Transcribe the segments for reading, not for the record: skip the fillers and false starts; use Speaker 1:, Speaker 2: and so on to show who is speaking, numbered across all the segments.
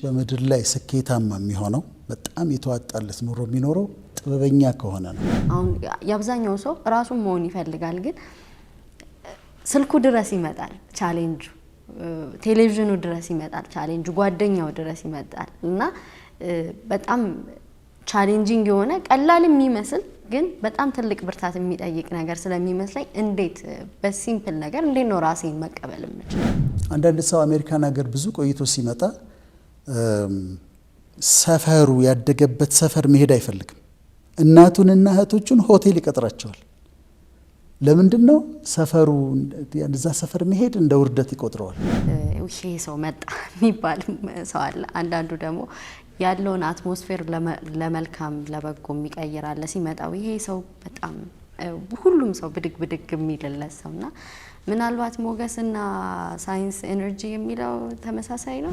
Speaker 1: በመድር ላይ ስኬታማ የሚሆነው በጣም የተዋጣለት ኑሮ የሚኖረው ጥበበኛ ከሆነ ነው።
Speaker 2: አሁን ያብዛኛው ሰው ራሱን መሆን ይፈልጋል፣ ግን ስልኩ ድረስ ይመጣል ቻሌንጁ፣ ቴሌቪዥኑ ድረስ ይመጣል ቻሌንጁ፣ ጓደኛው ድረስ ይመጣል እና በጣም ቻሌንጂንግ የሆነ ቀላል የሚመስል ግን በጣም ትልቅ ብርታት የሚጠይቅ ነገር ስለሚመስለኝ እንዴት በሲምፕል ነገር እንዴት ነው ራሴን መቀበል የምችለው?
Speaker 1: አንዳንድ ሰው አሜሪካን ሀገር ብዙ ቆይቶ ሲመጣ ሰፈሩ ያደገበት ሰፈር መሄድ አይፈልግም። እናቱንና እህቶቹን ሆቴል ይቀጥራቸዋል። ለምንድን ነው? ሰፈሩ እዛ ሰፈር መሄድ እንደ ውርደት ይቆጥረዋል።
Speaker 2: ይሄ ሰው መጣ የሚባል ሰው አለ። አንዳንዱ ደግሞ ያለውን አትሞስፌር ለመልካም ለበጎ የሚቀይራል። ሲመጣው ይሄ ሰው በጣም ሁሉም ሰው ብድግ ብድግ የሚልለት ሰውና ምናልባት ሞገስና ሳይንስ ኤነርጂ የሚለው ተመሳሳይ ነው።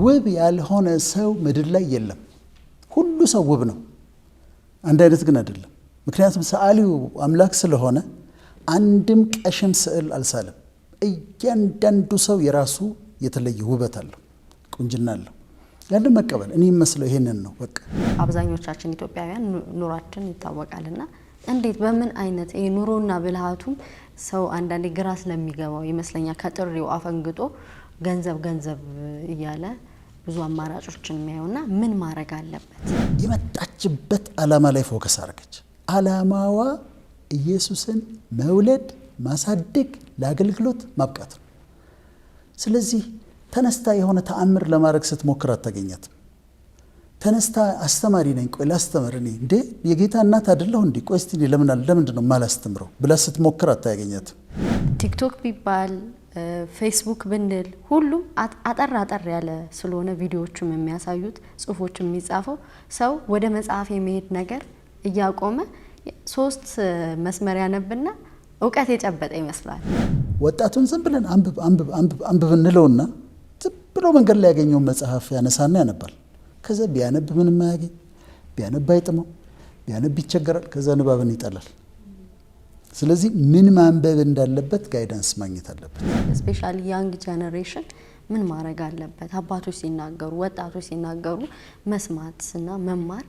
Speaker 1: ውብ ያልሆነ ሰው ምድር ላይ የለም። ሁሉ ሰው ውብ ነው። አንድ አይነት ግን አይደለም። ምክንያቱም ሰዓሊው አምላክ ስለሆነ አንድም ቀሽም ስዕል አልሳለም። እያንዳንዱ ሰው የራሱ የተለየ ውበት አለው፣ ቁንጅና አለው። ያንን መቀበል እኔ መስለው ይሄንን ነው በቃ።
Speaker 2: አብዛኞቻችን ኢትዮጵያውያን ኑሯችን ይታወቃልና እንዴት በምን አይነት ይሄ ኑሮና ብልሃቱም ሰው አንዳንዴ ግራ ስለሚገባው ይመስለኛል ከጥሪው አፈንግጦ ገንዘብ እያለ ብዙ አማራጮችን የሚያዩና ምን ማድረግ አለበት?
Speaker 1: የመጣችበት ዓላማ ላይ ፎከስ አደረገች። ዓላማዋ ኢየሱስን መውለድ፣ ማሳደግ፣ ለአገልግሎት ማብቃት ነው። ስለዚህ ተነስታ የሆነ ተአምር ለማድረግ ስትሞክር አታገኛትም። ተነስታ አስተማሪ ነኝ ቆይ ላስተምር እኔ እንዴ የጌታ እናት አይደለሁ እንዴ ቆይ እስቲ ለምንድን ነው ማላስተምረው ብላ ስትሞክር አታገኛትም።
Speaker 2: ቲክቶክ ቢባል ፌስቡክ ብንል ሁሉም አጠር ያለ ስለሆነ ቪዲዮዎቹም የሚያሳዩት ጽሁፎችም የሚጻፈው ሰው ወደ መጽሐፍ የመሄድ ነገር እያቆመ 3 መስመር ያነብና እውቀት የጨበጠ ይመስላል።
Speaker 1: ወጣቱን ዝም ብለን አንብብ እንለውና ዝም ብሎ መንገድ ላይ ያገኘውን መጽሐፍ ያነሳና ያነባል። ከዛ ቢያነብ ምንም አያገኝ፣ ቢያነብ አይጥመው፣ ቢያነብ ይቸገራል፣ ከዛ ንባብን ይጠላል። ስለዚህ ምን ማንበብ እንዳለበት ጋይዳንስ ማግኘት አለበት።
Speaker 2: ስፔሻሊ ያንግ ጄነሬሽን ምን ማድረግ አለበት? አባቶች ሲናገሩ፣ ወጣቶች ሲናገሩ መስማትና መማር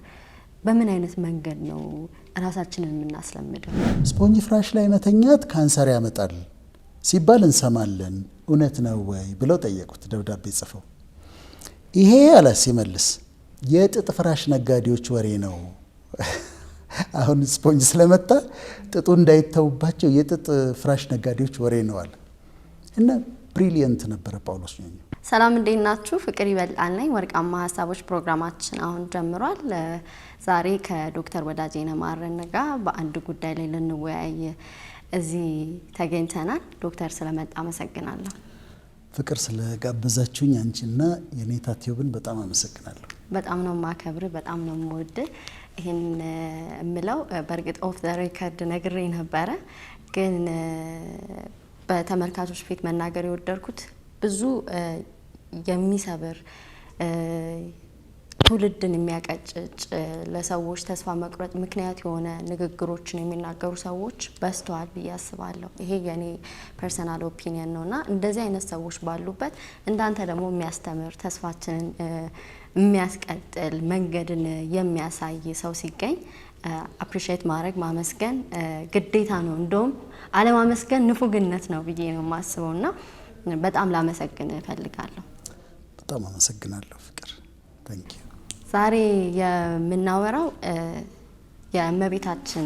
Speaker 2: በምን አይነት መንገድ ነው ራሳችንን የምናስለምደው?
Speaker 1: ስፖንጅ ፍራሽ ላይ መተኛት ካንሰር ያመጣል ሲባል እንሰማለን፣ እውነት ነው ወይ ብለው ጠየቁት ደብዳቤ ጽፈው። ይሄ አለ ሲመልስ የጥጥ ፍራሽ ነጋዴዎች ወሬ ነው። አሁን ስፖንጅ ስለመጣ ጥጡ እንዳይተውባቸው የጥጥ ፍራሽ ነጋዴዎች ወሬ ነው አለ እና ብሪሊየንት ነበረ ጳውሎስ ኞኞ።
Speaker 2: ሰላም እንዴት ናችሁ? ፍቅር ይበልጣል ነኝ። ወርቃማ ሀሳቦች ፕሮግራማችን አሁን ጀምሯል። ዛሬ ከዶክተር ወዳጄነ ማረነ ጋር በአንድ ጉዳይ ላይ ልንወያይ እዚህ ተገኝተናል። ዶክተር ስለመጣ አመሰግናለሁ።
Speaker 1: ፍቅር ስለጋበዛችሁኝ አንቺና የኔታ ቲዩብን በጣም አመሰግናለሁ።
Speaker 2: በጣም ነው ማከብር፣ በጣም ነው ወድ ይሄን እምለው በርግጥ ኦፍ ዘ ሬከርድ ነግሬ ነበረ፣ ግን በተመልካቾች ፊት መናገር የወደድኩት ብዙ የሚሰብር ትውልድን የሚያቀጭጭ ለሰዎች ተስፋ መቁረጥ ምክንያት የሆነ ንግግሮችን የሚናገሩ ሰዎች በስተዋል ብዬ አስባለሁ። ይሄ የኔ ፐርሰናል ኦፒኒየን ነውና እንደዚህ አይነት ሰዎች ባሉበት እንዳንተ ደግሞ የሚያስተምር ተስፋችንን የሚያስቀጥል መንገድን የሚያሳይ ሰው ሲገኝ አፕሪሺየት ማድረግ ማመስገን ግዴታ ነው። እንደውም አለማመስገን ንፉግነት ነው ብዬ ነው የማስበውና በጣም ላመሰግን እፈልጋለሁ።
Speaker 1: በጣም አመሰግናለሁ ፍቅር። ታንክ ዩ።
Speaker 2: ዛሬ የምናወራው የእመቤታችን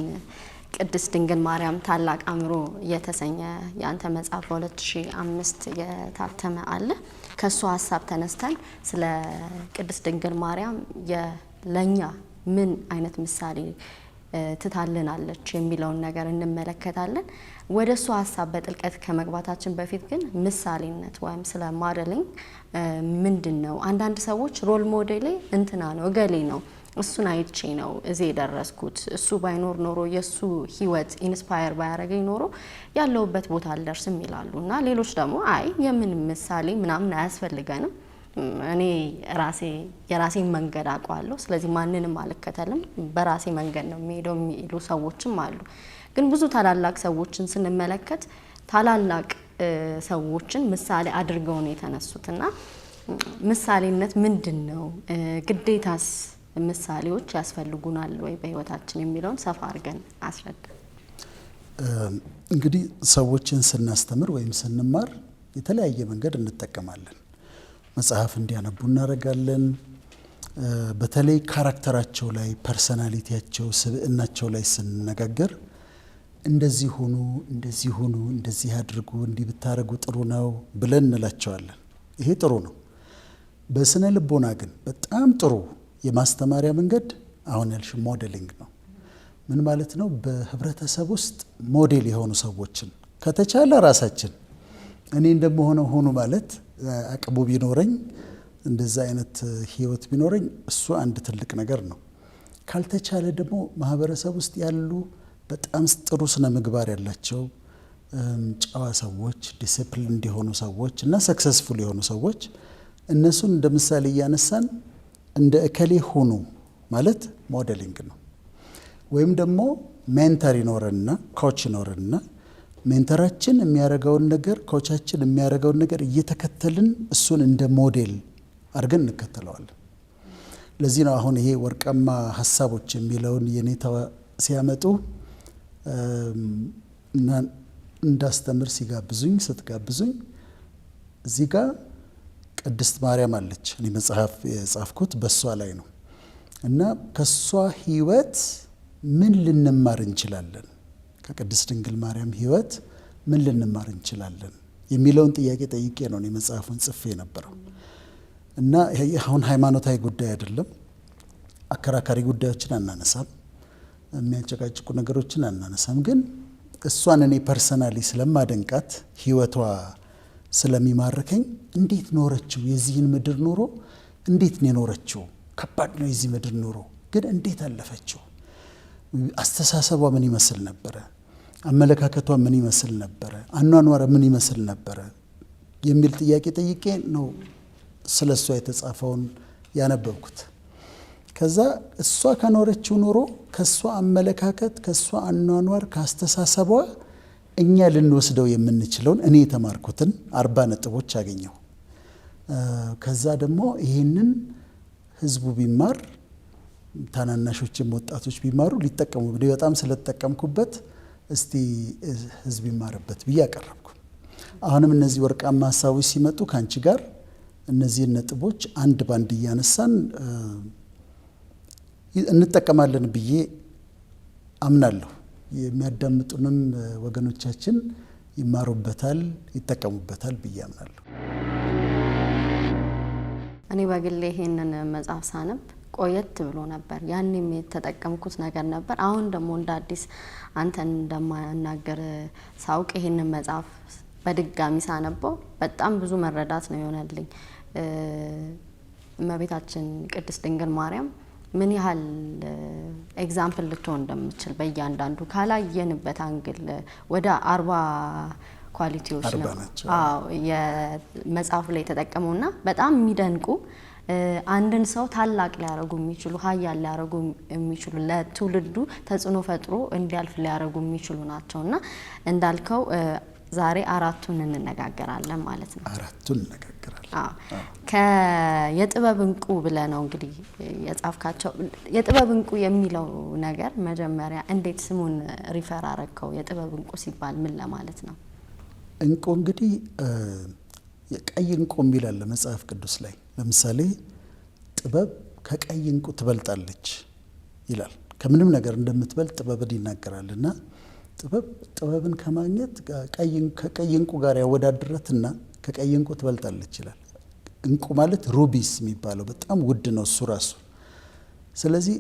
Speaker 2: ቅድስት ድንግል ማርያም ታላቅ አእምሮ የተሰኘ ያንተ መጽሐፍ በ2005 የታተመ አለ። ከሱ ሐሳብ ተነስተን ስለ ቅድስት ድንግል ማርያም ለኛ ምን አይነት ምሳሌ ትታልናለች የሚለውን ነገር እንመለከታለን። ወደሱ ሐሳብ በጥልቀት ከመግባታችን በፊት ግን ምሳሌነት ወይም ስለ ሞዴሊንግ ምንድነው? አንዳንድ ሰዎች ሮል ሞዴሌ እንትና ነው እገሌ ነው እሱን አይቼ ነው እዚህ የደረስኩት፣ እሱ ባይኖር ኖሮ የሱ ህይወት ኢንስፓየር ባያረገኝ ኖሮ ያለውበት ቦታ አልደርስም ይላሉና ሌሎች ደግሞ አይ የምን ምሳሌ ምናምን አያስፈልገንም፣ እኔ የራሴን መንገድ አውቃለሁ፣ ስለዚህ ማንንም አልከተልም፣ በራሴ መንገድ ነው የሚሄደው የሚሉ ሰዎችም አሉ። ግን ብዙ ታላላቅ ሰዎችን ስንመለከት ታላላቅ ሰዎችን ምሳሌ አድርገው ነው የተነሱትና ምሳሌነት ምንድነው? ግዴታስ ምሳሌዎች ያስፈልጉናል ወይ በህይወታችን የሚለውን ሰፋ አድርገን አስረዳ።
Speaker 1: እንግዲህ ሰዎችን ስናስተምር ወይም ስንማር የተለያየ መንገድ እንጠቀማለን። መጽሐፍ እንዲያነቡ እናደርጋለን። በተለይ ካራክተራቸው ላይ ፐርሰናሊቲያቸው ስብዕናቸው ላይ ስንነጋገር እንደዚህ ሆኑ፣ እንደዚህ ሆኑ፣ እንደዚህ አድርጉ፣ እንዲህ ብታረጉ ጥሩ ነው ብለን እንላቸዋለን። ይሄ ጥሩ ነው። በስነ ልቦና ግን በጣም ጥሩ የማስተማሪያ መንገድ አሁን ያልሽ ሞዴሊንግ ነው። ምን ማለት ነው? በህብረተሰብ ውስጥ ሞዴል የሆኑ ሰዎችን ከተቻለ ራሳችን እኔ እንደምሆነው ሆኑ ማለት አቅሙ ቢኖረኝ እንደዛ አይነት ህይወት ቢኖረኝ እሱ አንድ ትልቅ ነገር ነው። ካልተቻለ ደግሞ ማህበረሰብ ውስጥ ያሉ በጣም ጥሩ ስነ ምግባር ያላቸው ጨዋ ሰዎች፣ ዲሲፕሊን እንዲሆኑ ሰዎች እና ሰክሰስፉል የሆኑ ሰዎች እነሱን እንደ ምሳሌ እያነሳን እንደ እከሌ ሆኑ ማለት ሞዴሊንግ ነው። ወይም ደግሞ ሜንተር ይኖረንና ኮች ይኖረንና ሜንተራችን የሚያደርገውን ነገር ኮቻችን የሚያደርገውን ነገር እየተከተልን እሱን እንደ ሞዴል አድርገን እንከተለዋለን። ለዚህ ነው አሁን ይሄ ወርቃማ ሀሳቦች የሚለውን የኔታ ሲያመጡ እና እንዳስተምር ስትጋብዙኝ እዚህ ጋር ቅድስት ማርያም አለች። እኔ መጽሐፍ የጻፍኩት በሷ ላይ ነው እና ከሷ ህይወት ምን ልንማር እንችላለን፣ ከቅድስት ድንግል ማርያም ህይወት ምን ልንማር እንችላለን የሚለውን ጥያቄ ጠይቄ ነው እኔ መጽሐፉን ጽፌ የነበረው። እና አሁን ሃይማኖታዊ ጉዳይ አይደለም፣ አከራካሪ ጉዳዮችን አናነሳም፣ የሚያጨቃጭቁ ነገሮችን አናነሳም። ግን እሷን እኔ ፐርሰናሊ ስለማደንቃት ህይወቷ ስለሚማርከኝ እንዴት ኖረችው? የዚህን ምድር ኑሮ እንዴት ነው የኖረችው? ከባድ ነው የዚህ ምድር ኑሮ፣ ግን እንዴት አለፈችው? አስተሳሰቧ ምን ይመስል ነበረ? አመለካከቷ ምን ይመስል ነበረ? አኗኗሯ ምን ይመስል ነበረ? የሚል ጥያቄ ጠይቄ ነው ስለሷ የተጻፈውን ያነበብኩት። ከዛ እሷ ከኖረችው ኑሮ ከሷ አመለካከት፣ ከሷ አኗኗር፣ ካስተሳሰቧ እኛ ልንወስደው የምንችለውን እኔ የተማርኩትን 40 ነጥቦች አገኘሁ። ከዛ ደግሞ ይሄንን ህዝቡ ቢማር ታናናሾችም ወጣቶች ቢማሩ ሊጠቀሙ በጣም ስለተጠቀምኩበት እስቲ ህዝብ ይማርበት ብዬ አቀረብኩ። አሁንም እነዚህ ወርቃማ ሀሳቦች ሲመጡ ካንቺ ጋር እነዚህን ነጥቦች አንድ ባንድ እያነሳን እንጠቀማለን ብዬ አምናለሁ። የሚያዳምጡንም ወገኖቻችን ይማሩበታል፣ ይጠቀሙበታል ብዬ አምናለሁ።
Speaker 2: እኔ በግሌ ይሄንን መጽሐፍ ሳነብ ቆየት ብሎ ነበር። ያኔም የተጠቀምኩት ነገር ነበር። አሁን ደግሞ እንደ አዲስ አንተን እንደማናገር ሳውቅ ይሄንን መጽሐፍ በድጋሚ ሳነበው በጣም ብዙ መረዳት ነው የሆነልኝ። እመቤታችን ቅድስት ድንግል ማርያም ምን ያህል ኤግዛምፕል ልትሆን እንደምትችል በእያንዳንዱ ካላየንበት አንግል ወደ 40 ኳሊቲዎች ነው የመጽሐፉ ላይ የተጠቀመውና በጣም የሚደንቁ አንድን ሰው ታላቅ ሊያረጉ የሚችሉ ኃያል ሊያረጉ የሚችሉ ለትውልዱ ተጽዕኖ ፈጥሮ እንዲያልፍ ሊያረጉ የሚችሉ ናቸውና እንዳልከው ዛሬ 4ቱን እንነጋገራለን ማለት ነው።
Speaker 1: 4ቱን እንነጋገራለን።
Speaker 2: የጥበብ እንቁ ብለህ ነው እንግዲህ የጻፍካቸው። የጥበብ እንቁ የሚለው ነገር መጀመሪያ እንዴት ስሙን ሪፈር አረከው? የጥበብ እንቁ ሲባል ምን ለማለት ነው?
Speaker 1: እንቁ እንግዲህ የቀይ እንቁ የሚላል መጽሐፍ ቅዱስ ላይ ለምሳሌ ጥበብ ከቀይ እንቁ ትበልጣለች ይላል። ከምንም ነገር እንደምትበልጥ ጥበብን ይናገራልና ጥበብን ከማግኘት ከቀይ እንቁ ጋር ያወዳድረትና ከቀይ እንቁ ትበልጣለች ይላል። እንቁ ማለት ሩቢስ የሚባለው በጣም ውድ ነው እሱ ራሱ። ስለዚህ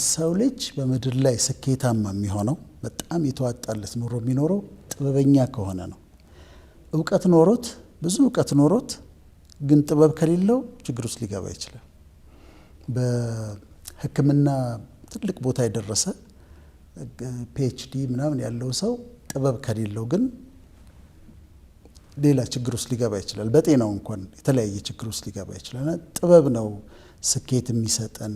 Speaker 1: ሰው ልጅ በምድር ላይ ስኬታማ የሚሆነው በጣም የተዋጣለት ኑሮ የሚኖረው ጥበበኛ ከሆነ ነው። እውቀት ኖሮት ብዙ እውቀት ኖሮት ግን ጥበብ ከሌለው ችግር ውስጥ ሊገባ ይችላል። በሕክምና ትልቅ ቦታ የደረሰ ፒኤችዲ ምናምን ያለው ሰው ጥበብ ከሌለው ግን ሌላ ችግር ውስጥ ሊገባ ይችላል። በጤናው እንኳን የተለያየ ችግር ውስጥ ሊገባ ይችላል። ጥበብ ነው ስኬት የሚሰጠን፣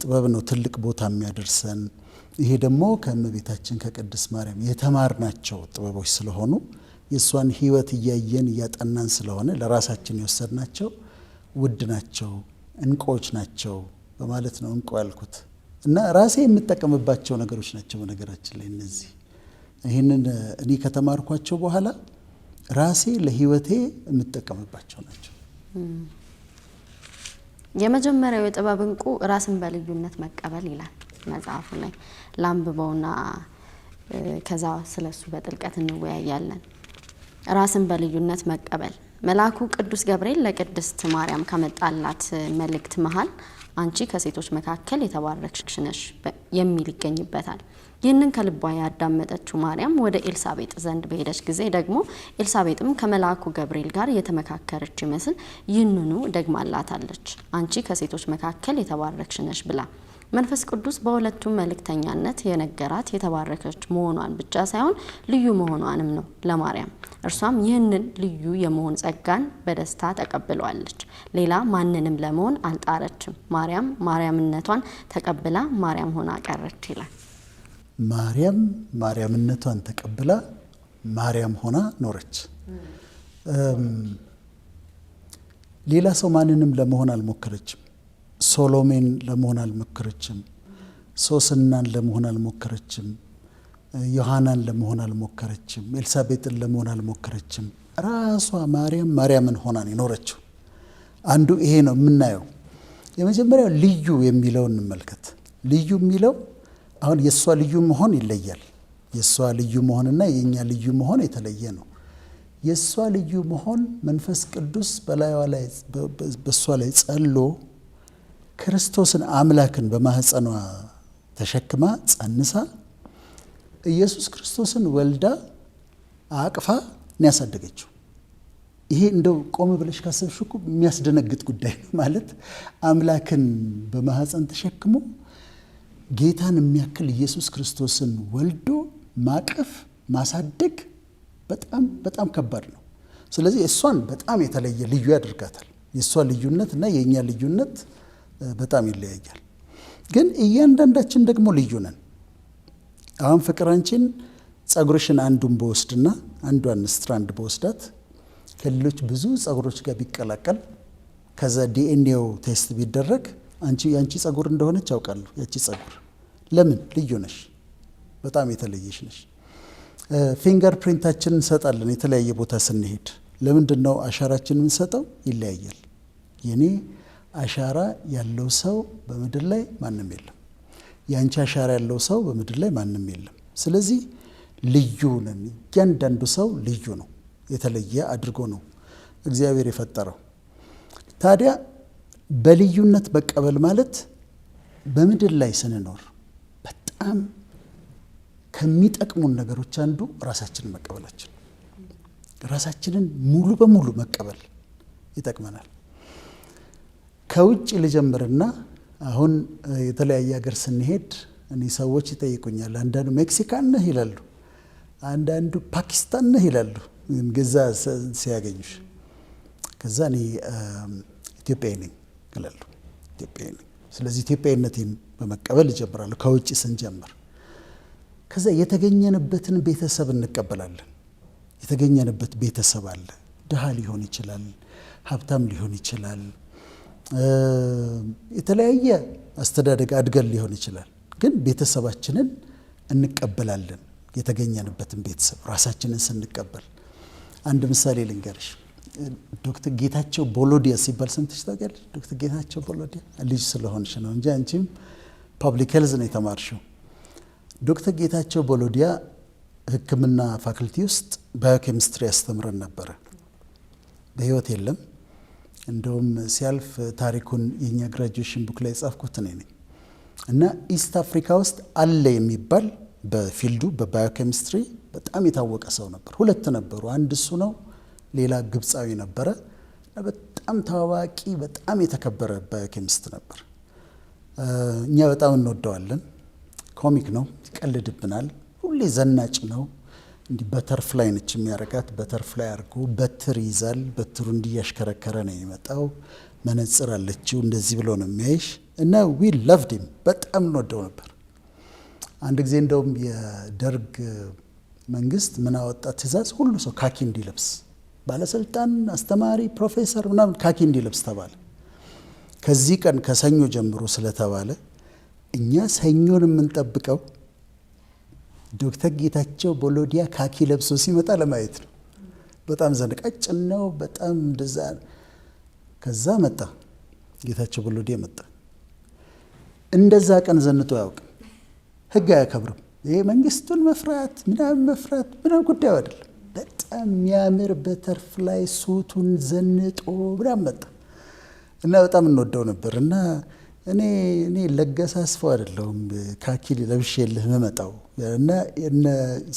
Speaker 1: ጥበብ ነው ትልቅ ቦታ የሚያደርሰን። ይሄ ደግሞ ከእመቤታችን ከቅድስት ማርያም የተማርናቸው ጥበቦች ስለሆኑ የእሷን ሕይወት እያየን እያጠናን ስለሆነ ለራሳችን የወሰድናቸው ውድ ናቸው፣ እንቁዎች ናቸው በማለት ነው እንቁ ያልኩት። እና ራሴ የምጠቀምባቸው ነገሮች ናቸው። በነገራችን ላይ እነዚህ ይህንን እኔ ከተማርኳቸው በኋላ ራሴ ለህይወቴ የምጠቀምባቸው ናቸው።
Speaker 2: የመጀመሪያው የጥበብ እንቁ ራስን በልዩነት መቀበል ይላል መጽሐፉ ላይ። ላንብበውና ከዛ ስለሱ በጥልቀት እንወያያለን። ራስን በልዩነት መቀበል። መልአኩ ቅዱስ ገብርኤል ለቅድስት ማርያም ከመጣላት መልእክት መሃል አንቺ ከሴቶች መካከል የተባረክሽ ነሽ የሚል ይገኝበታል። ይህንን ከልቧ ያዳመጠችው ማርያም ወደ ኤልሳቤጥ ዘንድ በሄደች ጊዜ ደግሞ ኤልሳቤጥም ከመልአኩ ገብርኤል ጋር የተመካከረች ይመስል ይህንኑ ደግማላታለች፣ አንቺ ከሴቶች መካከል የተባረክሽ ነሽ ብላ። መንፈስ ቅዱስ በሁለቱም መልእክተኛነት የነገራት የተባረከች መሆኗን ብቻ ሳይሆን ልዩ መሆኗንም ነው ለማርያም። እርሷም ይህንን ልዩ የመሆን ጸጋን በደስታ ተቀብለዋለች። ሌላ ማንንም ለመሆን አልጣረችም። ማርያም ማርያምነቷን ተቀብላ ማርያም ሆና ቀረች ይላል።
Speaker 1: ማርያም ማርያምነቷን ተቀብላ ማርያም ሆና ኖረች። ሌላ ሰው ማንንም ለመሆን አልሞከረችም። ሶሎሜን ለመሆን አልሞከረችም። ሶስናን ለመሆን አልሞከረችም። ዮሐናን ለመሆን አልሞከረችም። ኤልሳቤጥን ለመሆን አልሞከረችም። ራሷ ማርያም ማርያምን ሆና ነው የኖረችው። አንዱ ይሄ ነው የምናየው። የመጀመሪያው ልዩ የሚለውን እንመልከት። ልዩ የሚለው አሁን የእሷ ልዩ መሆን ይለያል። የእሷ ልዩ መሆንና የእኛ ልዩ መሆን የተለየ ነው። የእሷ ልዩ መሆን መንፈስ ቅዱስ በላይዋ ላይ በእሷ ላይ ጸሎ ክርስቶስን አምላክን በማህፀኗ ተሸክማ ጸንሳ ኢየሱስ ክርስቶስን ወልዳ አቅፋ ነው ያሳደገችው። ይሄ እንደው ቆም ብለሽ ካሰብሽ እኮ የሚያስደነግጥ ጉዳይ ነው። ማለት አምላክን በማህፀን ተሸክሞ ጌታን የሚያክል ኢየሱስ ክርስቶስን ወልዶ ማቀፍ ማሳደግ በጣም በጣም ከባድ ነው። ስለዚህ እሷን በጣም የተለየ ልዩ ያደርጋታል። የእሷ ልዩነት እና የእኛ ልዩነት በጣም ይለያያል። ግን እያንዳንዳችን ደግሞ ልዩ ነን። አሁን ፍቅር አንቺን ጸጉርሽን አንዱን በወስድና አንዷን ስትራንድ በወስዳት ከሌሎች ብዙ ጸጉሮች ጋር ቢቀላቀል ከዛ ዲኤንኤው ቴስት ቢደረግ ያንቺ ጸጉር እንደሆነች ያውቃሉ። ያቺ ጸጉር ለምን ልዩ ነሽ፣ በጣም የተለየሽ ነሽ። ፊንገር ፕሪንታችንን እንሰጣለን የተለያየ ቦታ ስንሄድ። ለምንድን ነው አሻራችንን እንሰጠው? ይለያያል። የኔ አሻራ ያለው ሰው በምድር ላይ ማንም የለም። ያንቺ አሻራ ያለው ሰው በምድር ላይ ማንም የለም። ስለዚህ ልዩ ነን። እያንዳንዱ ሰው ልዩ ነው። የተለየ አድርጎ ነው እግዚአብሔር የፈጠረው። ታዲያ በልዩነት መቀበል ማለት በምድር ላይ ስንኖር በጣም ከሚጠቅሙን ነገሮች አንዱ ራሳችንን መቀበላችን። ራሳችንን ሙሉ በሙሉ መቀበል ይጠቅመናል። ከውጭ ልጀምርና አሁን የተለያየ ሀገር ስንሄድ እኔ ሰዎች ይጠይቁኛል። አንዳንዱ ሜክሲካን ነህ ይላሉ፣ አንዳንዱ ፓኪስታን ነህ ይላሉ ገዛ ሲያገኙሽ። ከዛ እኔ ኢትዮጵያዊ ነኝ ይላሉ። ኢትዮጵያዊ ነኝ። ስለዚህ ኢትዮጵያዊነቴን በመቀበል እጀምራለሁ ከውጭ ስንጀምር። ከዛ የተገኘንበትን ቤተሰብ እንቀበላለን። የተገኘንበት ቤተሰብ አለ። ድሃ ሊሆን ይችላል፣ ሀብታም ሊሆን ይችላል፣ የተለያየ አስተዳደግ አድገን ሊሆን ይችላል። ግን ቤተሰባችንን እንቀበላለን። የተገኘንበትን ቤተሰብ ራሳችንን ስንቀበል አንድ ምሳሌ ልንገርሽ። ዶክተር ጌታቸው ቦሎዲያ ሲባል ሰምተሽ ታውቂያለሽ? ዶክተር ጌታቸው ቦሎዲያ ልጅ ስለሆንሽ ነው እንጂ አንቺም ፐብሊክ ሄልዝ ነው የተማርሽው። ዶክተር ጌታቸው ቦሎዲያ ሕክምና ፋክልቲ ውስጥ ባዮኬሚስትሪ ያስተምረን ነበረ። በህይወት የለም። እንደውም ሲያልፍ ታሪኩን የኛ ግራጁዌሽን ቡክ ላይ ጻፍኩት እኔ ነኝ። እና ኢስት አፍሪካ ውስጥ አለ የሚባል በፊልዱ በባዮኬሚስትሪ በጣም የታወቀ ሰው ነበር። ሁለት ነበሩ። አንድ እሱ ነው፣ ሌላ ግብፃዊ ነበረ። በጣም ታዋቂ በጣም የተከበረ ባዮኬሚስት ነበር። እኛ በጣም እንወደዋለን። ኮሚክ ነው፣ ይቀልድብናል፣ ሁሌ ዘናጭ ነው። እንዲህ በተርፍላይ ነች የሚያረጋት። በተርፍላይ አድርጎ በትር ይዛል። በትሩ እንዲያሽከረከረ ነው የመጣው። መነጽር አለችው፣ እንደዚህ ብሎ ነው የሚያይሽ። እና ዊ ላቭድ ሂም፣ በጣም እንወደው ነበር። አንድ ጊዜ እንደውም የደርግ መንግስት ምን አወጣ ትእዛዝ፣ ሁሉ ሰው ካኪ እንዲለብስ ባለስልጣን፣ አስተማሪ፣ ፕሮፌሰር ምናምን ካኪ እንዲለብስ ተባለ። ከዚህ ቀን ከሰኞ ጀምሮ ስለተባለ እኛ ሰኞን የምንጠብቀው ዶክተር ጌታቸው ቦሎዲያ ካኪ ለብሶ ሲመጣ ለማየት ነው። በጣም ቀጭን ነው፣ በጣም እንደዛ። ከዛ መጣ ጌታቸው ቦሎዲያ መጣ። እንደዛ ቀን ዘንጦ አያውቅም። ህግ አያከብርም። ይሄ መንግስቱን መፍራት ምናምን ጉዳዩ አይደለም። በጣም የሚያምር በተርፍ ላይ ሱቱን ዘንጦ ምናምን መጣ እና በጣም እንወደው ነበር። እና እኔ ለገሰ አስፋው አይደለሁም ካኪ ለብሼልህ መመጣው እና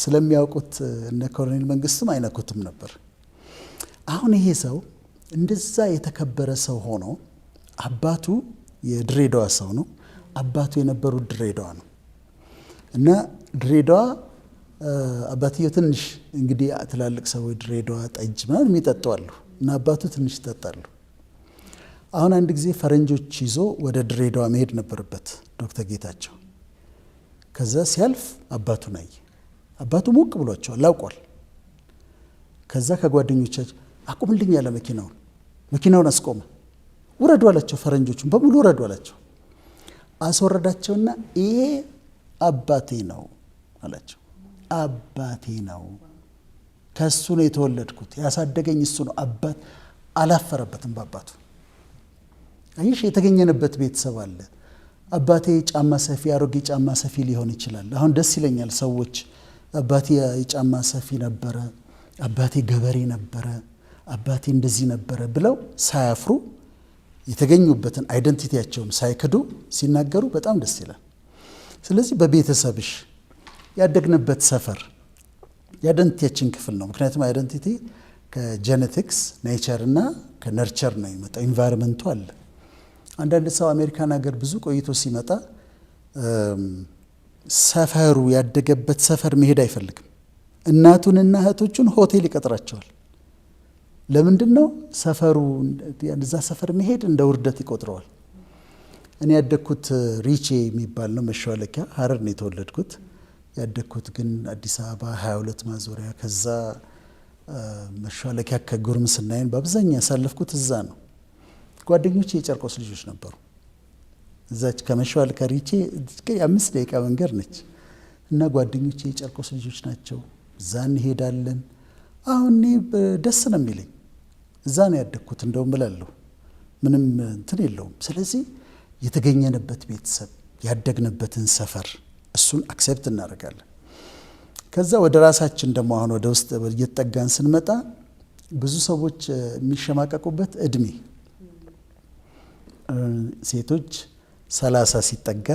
Speaker 1: ስለሚያውቁት እነ ኮሎኔል መንግስቱም አይነኩትም ነበር። አሁን ይሄ ሰው እንደዛ የተከበረ ሰው ሆኖ አባቱ የድሬዳዋ ሰው ነው። አባቱ የነበሩት ድሬዳዋ ነው እና ድሬዳዋ አባትየው ትንሽ እንግዲህ ትላልቅ ሰዎች ድሬዳዋ ጠጅ ምናምን የሚጠጡ አሉ እና አባቱ ትንሽ ይጠጣሉ። አሁን አንድ ጊዜ ፈረንጆች ይዞ ወደ ድሬዳዋ መሄድ ነበረበት ዶክተር ጌታቸው። ከዛ ሲያልፍ አባቱን አየ። አባቱ ሞቅ ብሏቸዋል፣ አውቋል። ከዛ ከጓደኞቻቸው አቁምልኝ ያለ መኪናውን አስቆመ። ውረዱ አላቸው። ፈረንጆቹን በሙሉ ውረዱ አላቸው። አስወረዳቸውና ይሄ አባቴ ነው አላቸው። አባቴ ነው፣ ከሱ ነው የተወለድኩት፣ ያሳደገኝ እሱ ነው። አባት አላፈረበትም በአባቱ። አይሽ የተገኘንበት ቤተሰብ አለ። አባቴ ጫማ ሰፊ፣ አሮጌ ጫማ ሰፊ ሊሆን ይችላል። አሁን ደስ ይለኛል ሰዎች አባቴ የጫማ ሰፊ ነበረ፣ አባቴ ገበሬ ነበረ፣ አባቴ እንደዚህ ነበረ ብለው ሳያፍሩ የተገኙበትን አይደንቲቲያቸውን ሳይክዱ ሲናገሩ በጣም ደስ ይላል። ስለዚህ በቤተሰብሽ ያደግንበት ሰፈር የአይደንቲቲያችን ክፍል ነው። ምክንያቱም አይደንቲቲ ከጄኔቲክስ ኔቸር እና ከነርቸር ነው የሚመጣው። ኢንቫይሮንመንቱ አለ። አንዳንድ ሰው አሜሪካን ሀገር ብዙ ቆይቶ ሲመጣ ሰፈሩ ያደገበት ሰፈር መሄድ አይፈልግም። እናቱንና እህቶቹን ሆቴል ይቀጥራቸዋል። ለምንድን ነው? ሰፈሩ እዛ ሰፈር መሄድ እንደ ውርደት ይቆጥረዋል። እኔ ያደግኩት ሪቼ የሚባል ነው መሿለኪያ፣ ሀረር ነው የተወለድኩት። ያደግኩት ግን አዲስ አበባ 22 ማዞሪያ፣ ከዛ መሿለኪያ ከጉርምስናዬን በአብዛኛው ያሳለፍኩት እዛ ነው። ጓደኞቼ የጨርቆስ ልጆች ነበሩ። እዛች ከመሿለኪያ ሪቼ 5 ደቂቃ መንገድ ነች እና ጓደኞቼ የጨርቆስ ልጆች ናቸው። እዛ እንሄዳለን። አሁን እኔ ደስ ነው የሚለኝ። እዛ ነው ያደግኩት እንደውም እላለሁ። ምንም እንትን የለውም። ስለዚህ የተገኘንበት ቤተሰብ ያደግንበትን ሰፈር እሱን አክሴፕት እናደርጋለን። ከዛ ወደ ራሳችን ደግሞ አሁን ወደ ውስጥ እየተጠጋን ስንመጣ ብዙ ሰዎች የሚሸማቀቁበት እድሜ፣ ሴቶች 30 ሲጠጋ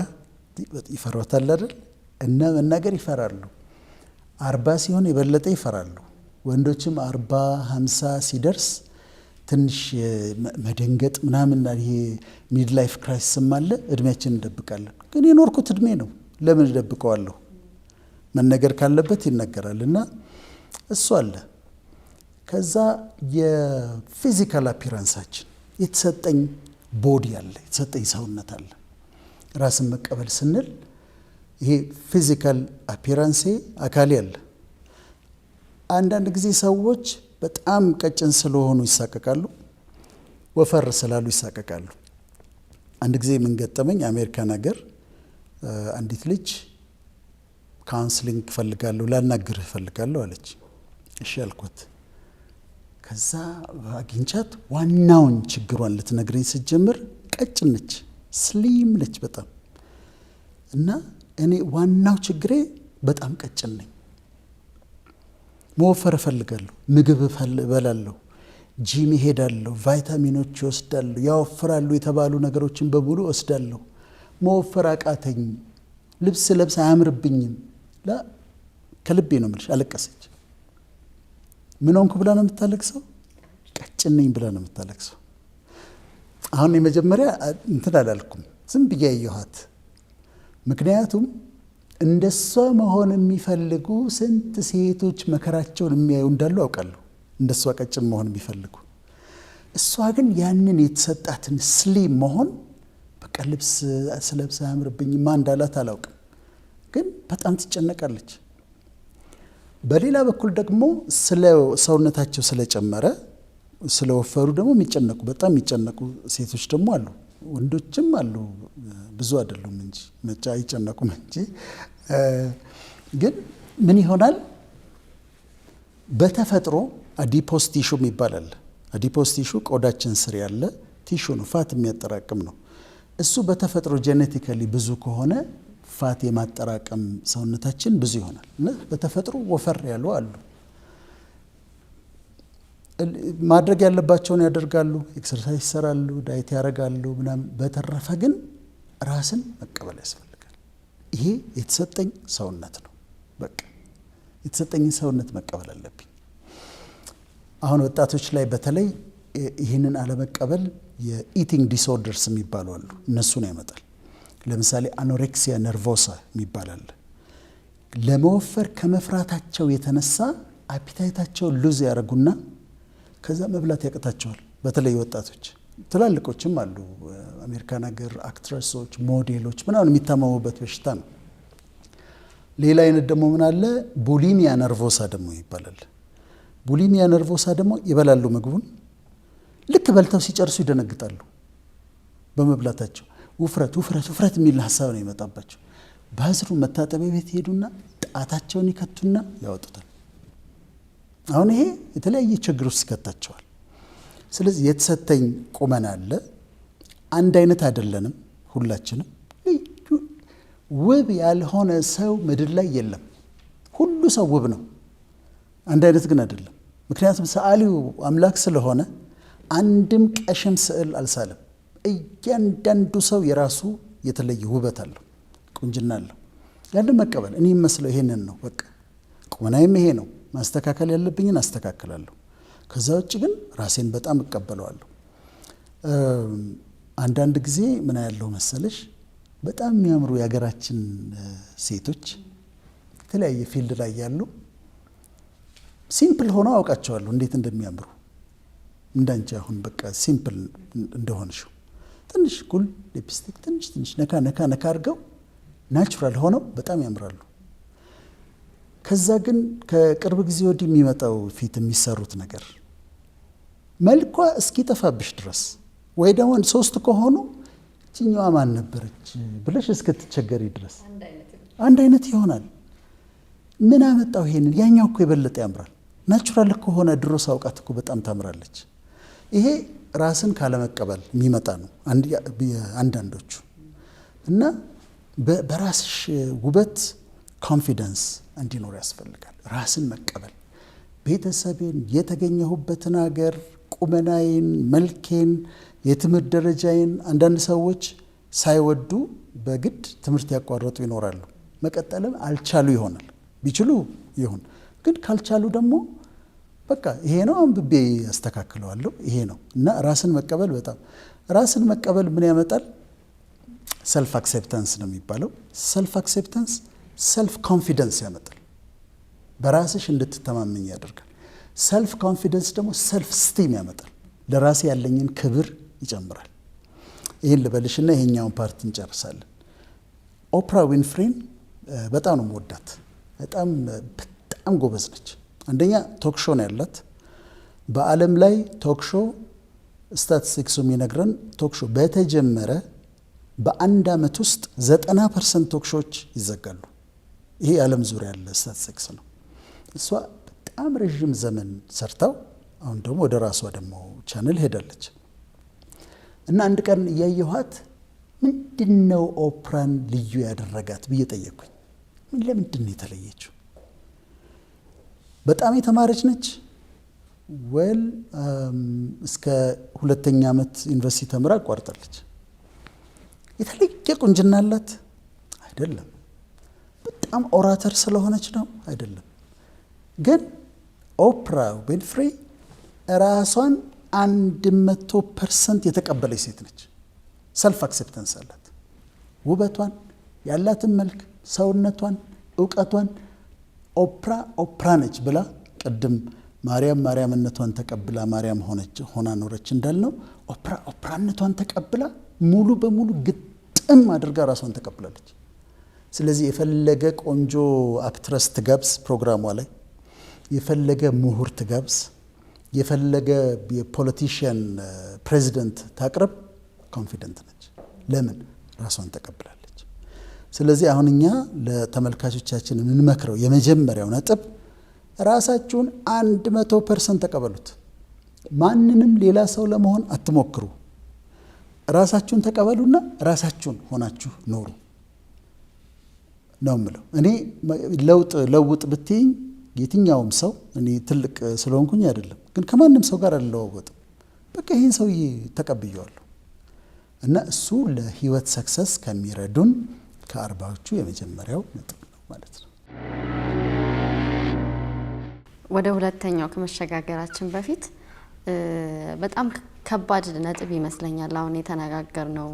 Speaker 1: ይፈሯታል አይደል? እና መናገር ይፈራሉ። 40 ሲሆን የበለጠ ይፈራሉ። ወንዶችም 40 50 ሲደርስ ትንሽ መደንገጥ ምናምን ይሄ ሚድ ላይፍ ክራይሲስም አለ። እድሜያችን እንደብቃለን። ግን የኖርኩት እድሜ ነው፣ ለምን እደብቀዋለሁ? መነገር ካለበት ይነገራል። እና እሱ አለ። ከዛ የፊዚካል አፒራንሳችን የተሰጠኝ ቦዲ አለ፣ የተሰጠኝ ሰውነት አለ። ራስን መቀበል ስንል ይሄ ፊዚካል አፒራንሴ አካሌ አለ። አንዳንድ ጊዜ ሰዎች በጣም ቀጭን ስለሆኑ ይሳቀቃሉ፣ ወፈር ስላሉ ይሳቀቃሉ። አንድ ጊዜ ምን ገጠመኝ? አሜሪካን ሀገር አንዲት ልጅ ካውንስሊንግ ፈልጋለሁ፣ ላናግርህ ፈልጋለሁ አለች። እሺ አልኳት። ከዛ አግኝቻት ዋናውን ችግሯን ልትነግረኝ ስትጀምር ቀጭን ነች፣ ስሊም ነች በጣም። እና እኔ ዋናው ችግሬ በጣም ቀጭን ነኝ፣ መወፈር እፈልጋለሁ፣ ምግብ እበላለሁ፣ ጂም እሄዳለሁ፣ ቫይታሚኖች እወስዳለሁ፣ ያወፍራሉ የተባሉ ነገሮችን በሙሉ እወስዳለሁ። መወፈር አቃተኝ፣ ልብስ ለብስ አያምርብኝም። ከልቤ ነው የምልሽ። አለቀሰች። ምን ሆንኩ ብላ ነው የምታለቅሰው? ቀጭን ነኝ ብላ ነው የምታለቅሰው። አሁን የመጀመሪያ እንትን አላልኩም፣ ዝም ብዬ አየኋት። ምክንያቱም እንደሷ መሆን የሚፈልጉ ስንት ሴቶች መከራቸውን የሚያዩ እንዳሉ አውቃለሁ፣ እንደሷ ቀጭን መሆን የሚፈልጉ። እሷ ግን ያንን የተሰጣትን ስሊም መሆን በቃ ልብስ ስለብስ አያምርብኝም፣ ማን እንዳላት አላውቅም፣ ግን በጣም ትጨነቃለች። በሌላ በኩል ደግሞ ስለ ሰውነታቸው ስለጨመረ ስለወፈሩ ደግሞ የሚጨነቁ በጣም የሚጨነቁ ሴቶች ደግሞ አሉ። ወንዶችም አሉ፣ ብዙ አይደሉም እንጂ መቼ አይጨነቁም እንጂ። ግን ምን ይሆናል? በተፈጥሮ አዲፖስ ቲሹ ይባላል። አዲፖስ ቲሹ ቆዳችን ስር ያለ ቲሹ ነው፣ ፋት የሚያጠራቅም ነው። እሱ በተፈጥሮ ጄኔቲካሊ ብዙ ከሆነ ፋት የማጠራቀም ሰውነታችን ብዙ ይሆናል። በተፈጥሮ ወፈር ያሉ አሉ። ማድረግ ያለባቸውን ያደርጋሉ፣ ኤክሰርሳይዝ ይሰራሉ፣ ዳይት ያደርጋሉ ምናምን። በተረፈ ግን ራስን መቀበል ያስፈልጋል። ይሄ የተሰጠኝ ሰውነት ነው፣ በቃ የተሰጠኝን ሰውነት መቀበል አለብኝ። አሁን ወጣቶች ላይ በተለይ ይህንን አለመቀበል የኢቲንግ ዲስኦርደርስ የሚባሉ አሉ፣ እነሱን ያመጣል። ለምሳሌ አኖሬክሲያ ነርቮሳ የሚባል አለ። ለመወፈር ከመፍራታቸው የተነሳ አፒታይታቸውን ሉዝ ያደርጉና ከዛ መብላት ያቅታቸዋል። በተለይ ወጣቶች፣ ትላልቆችም አሉ። አሜሪካን ሀገር አክትረሶች፣ ሞዴሎች ምናምን የሚታመሙበት በሽታ ነው። ሌላ አይነት ደግሞ ምን አለ? ቡሊሚያ ነርቮሳ ደግሞ ይባላል። ቡሊሚያ ነርቮሳ ደግሞ ይበላሉ ምግቡን፣ ልክ በልተው ሲጨርሱ ይደነግጣሉ በመብላታቸው። ውፍረት የሚል ሀሳብ ነው ይመጣባቸው። ባዝሩ መታጠቢያ ቤት ሄዱና ጣታቸውን ይከቱና ያወጡታል። አሁን ይሄ የተለያየ ችግር ውስጥ ይከታቸዋል። ስለዚህ የተሰጠኝ ቁመና አለ። አንድ አይነት አይደለንም ሁላችንም። ውብ ያልሆነ ሰው ምድር ላይ የለም። ሁሉ ሰው ውብ ነው፣ አንድ አይነት ግን አይደለም። ምክንያቱም ሰዓሊው አምላክ ስለሆነ አንድም ቀሽም ስዕል አልሳለም። እያንዳንዱ ሰው የራሱ የተለየ ውበት አለው፣ ቁንጅና አለው። ያንን መቀበል። እኔ የምመስለው ይሄንን ነው፣ በቃ ቁመናዬም ይሄ ነው። ማስተካከል ያለብኝን አስተካክላለሁ። ከዛ ውጭ ግን ራሴን በጣም እቀበለዋለሁ። አንዳንድ ጊዜ ምን ያለው መሰለሽ፣ በጣም የሚያምሩ የሀገራችን ሴቶች የተለያየ ፊልድ ላይ ያሉ ሲምፕል ሆነው አውቃቸዋለሁ እንዴት እንደሚያምሩ። እንዳንቺ አሁን በቃ ሲምፕል እንደሆንሽው ትንሽ ኩል ሊፕስቲክ ትንሽ ነካ አድርገው ናቹራል ሆነው በጣም ያምራሉ። ከዛ ግን ከቅርብ ጊዜ ወዲህ የሚመጣው ፊት የሚሰሩት ነገር መልኳ እስኪጠፋብሽ ድረስ ወይ ደግሞ ሶስት ከሆኑ እችኛዋ ማን ነበረች ብለሽ እስክትቸገሪ ድረስ አንድ አይነት ይሆናል። ምን አመጣው ይሄንን? ያኛው እኮ የበለጠ ያምራል። ናቹራል ከሆነ ድሮ ሳውቃት እኮ በጣም ታምራለች። ይሄ ራስን ካለመቀበል የሚመጣ ነው አንዳንዶቹ። እና በራስሽ ውበት ኮንፊደንስ እንዲኖር ያስፈልጋል። ራስን መቀበል፣ ቤተሰቤን፣ የተገኘሁበትን ሀገር፣ ቁመናዬን፣ መልኬን፣ የትምህርት ደረጃዬን። አንዳንድ ሰዎች ሳይወዱ በግድ ትምህርት ያቋረጡ ይኖራሉ። መቀጠልም አልቻሉ ይሆናል። ቢችሉ ይሁን፣ ግን ካልቻሉ ደግሞ በቃ ይሄ ነው አንብቤ ያስተካክለዋለሁ ይሄ ነው። እና ራስን መቀበል ራስን መቀበል ምን ያመጣል? ሰልፍ አክሴፕታንስ ነው የሚባለው። ሰልፍ አክሴፕታንስ ሰልፍ ኮንፊደንስ ያመጣል። በራስሽ እንድትተማመኝ ያደርጋል። ሰልፍ ኮንፊደንስ ደግሞ ሰልፍ ስቲም ያመጣል። ለራሴ ያለኝን ክብር ይጨምራል። ይህን ልበልሽና ይሄኛውን ፓርት እንጨርሳለን። ኦፕራ ዊንፍሪን በጣም ነው የምወዳት። በጣም ጎበዝ ነች። አንደኛ ቶክሾ ነው ያላት። በዓለም ላይ ቶክሾ ስታቲስቲክሱ የሚነግረን ቶክሾ በተጀመረ በአንድ ዓመት ውስጥ 90% ቶክሾዎች ይዘጋሉ። ይሄ የዓለም ዙሪያ ያለ ስታቲስቲክስ ነው። እሷ በጣም ረዥም ዘመን ሰርታው አሁን ደግሞ ወደ ራሷ ደግሞ ቻነል ሄዳለች። እና አንድ ቀን እያየኋት ምንድነው ኦፕራን ልዩ ያደረጋት ብዬ ጠየቅኩኝ። ለምንድን ነው የተለየችው? በጣም የተማረች ነች። እስከ 2ኛ ዓመት ዩኒቨርሲቲ ተምራ አቋርጣለች። የተለየ ቁንጅና አላት አይደለም። በጣም ኦራተር ስለሆነች ነው አይደለም። ግን ኦፕራ ዊንፍሪ ራሷን 100% የተቀበለች ሴት ነች። ሰልፍ አክሴፕተንስ አላት። ውበቷን፣ ያላትን መልክ፣ ሰውነቷን፣ እውቀቷን ኦፕራ ነች ብላ ቅድም ማርያምነቷን ተቀብላ ማርያም ሆና ኖረች እንዳልነው ኦፕራነቷን ተቀብላ ሙሉ በሙሉ ግጥም አድርጋ ራሷን ተቀብላለች። ስለዚህ የፈለገ ቆንጆ አክትረስ ትጋብዝ ፕሮግራሟ ላይ የፈለገ ምሁር ትጋብዝ፣ የፈለገ የፖለቲሽያን ፕሬዚደንት ታቅርብ፣ ኮንፊደንት ነች። ለምን? ራሷን ተቀብላለች። ስለዚህ አሁን እኛ ለተመልካቾቻችን የምንመክረው የመጀመሪያው ነጥብ ራሳችሁን 100% ተቀበሉት። ማንንም ሌላ ሰው ለመሆን አትሞክሩ። ራሳችሁን ተቀበሉና ራሳችሁን ሆናችሁ ኖሩ ነው የምለው። እኔ ለውጥ ብትይኝ የትኛውም ሰው እኔ ትልቅ ስለሆንኩኝ አይደለም፣ ግን ከማንም ሰው ጋር አልለዋወጥም። በቃ ይህን ሰውዬ ተቀብየዋለሁ እና እሱ ለህይወት ሰክሰስ ከሚረዱን ከ40ዎቹ የመጀመሪያው ነጥብ ነው ማለት ነው።
Speaker 2: ወደ ሁለተኛው ከመሸጋገራችን በፊት በጣም ከባድ ነጥብ ይመስለኛል አሁን የተነጋገርነው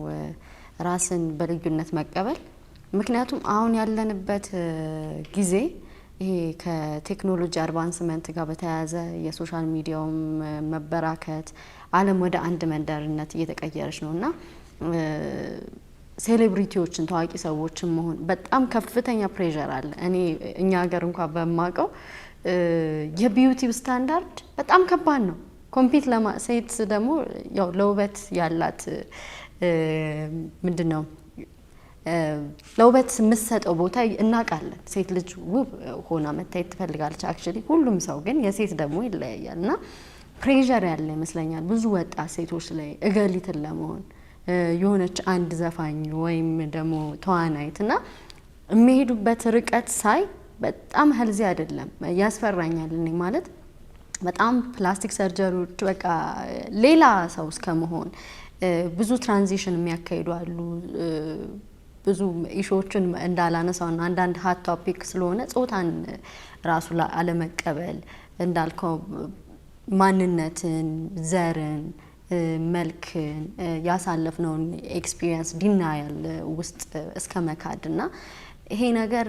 Speaker 2: ራስን በልዩነት መቀበል። ምክንያቱም አሁን ያለንበት ጊዜ ይሄ ከቴክኖሎጂ አድቫንስመንት ጋር በተያያዘ የሶሻል ሚዲያውም መበራከት ዓለም ወደ አንድ መንደርነት እየተቀየረች ነውና ሴሌብሪቲዎችን ታዋቂ ሰዎችን መሆን በጣም ከፍተኛ ፕሬሸር አለ። እኛ ሀገር እንኳን በማቀው የቢዩቲ ስታንዳርድ በጣም ከባድ ነው። ኮምፒት ሴት ደግሞ ያው ለውበት ያላት ምንድነው ለውበት የምትሰጠው ቦታ እናውቃለን። ሴት ልጅ ውብ ሆና መታየት ትፈልጋለች አክቹሊ ሁሉም ሰው፣ ግን የሴት ደግሞ ይለያያልና ፕሬሸር ያለ ይመስለኛል ብዙ ወጣት ሴቶች ላይ እገሊትን ለመሆን የሆነች አንድ ዘፋኝ ወይም ደግሞ ተዋናይትና የሚሄዱበት ርቀት ሳይ በጣም ሄልዚ አይደለም፣ ያስፈራኛል። እኔ ማለት በጣም ፕላስቲክ ሰርጀሪዎች በቃ ሌላ ሰው እስከመሆን ብዙ ትራንዚሽን የሚያካሂዱ አሉ። ብዙ ኢሹዎችን እንዳላነሳውና አንዳንድ ሀት ቶፒክ ስለሆነ ጾታን ራሱ አለመቀበል እንዳልከው ማንነትን፣ ዘርን፣ መልክን ያሳለፍነውን ኤክስፒሪየንስ ዲናያል ውስጥ እስከ መካድና ይሄ ነገር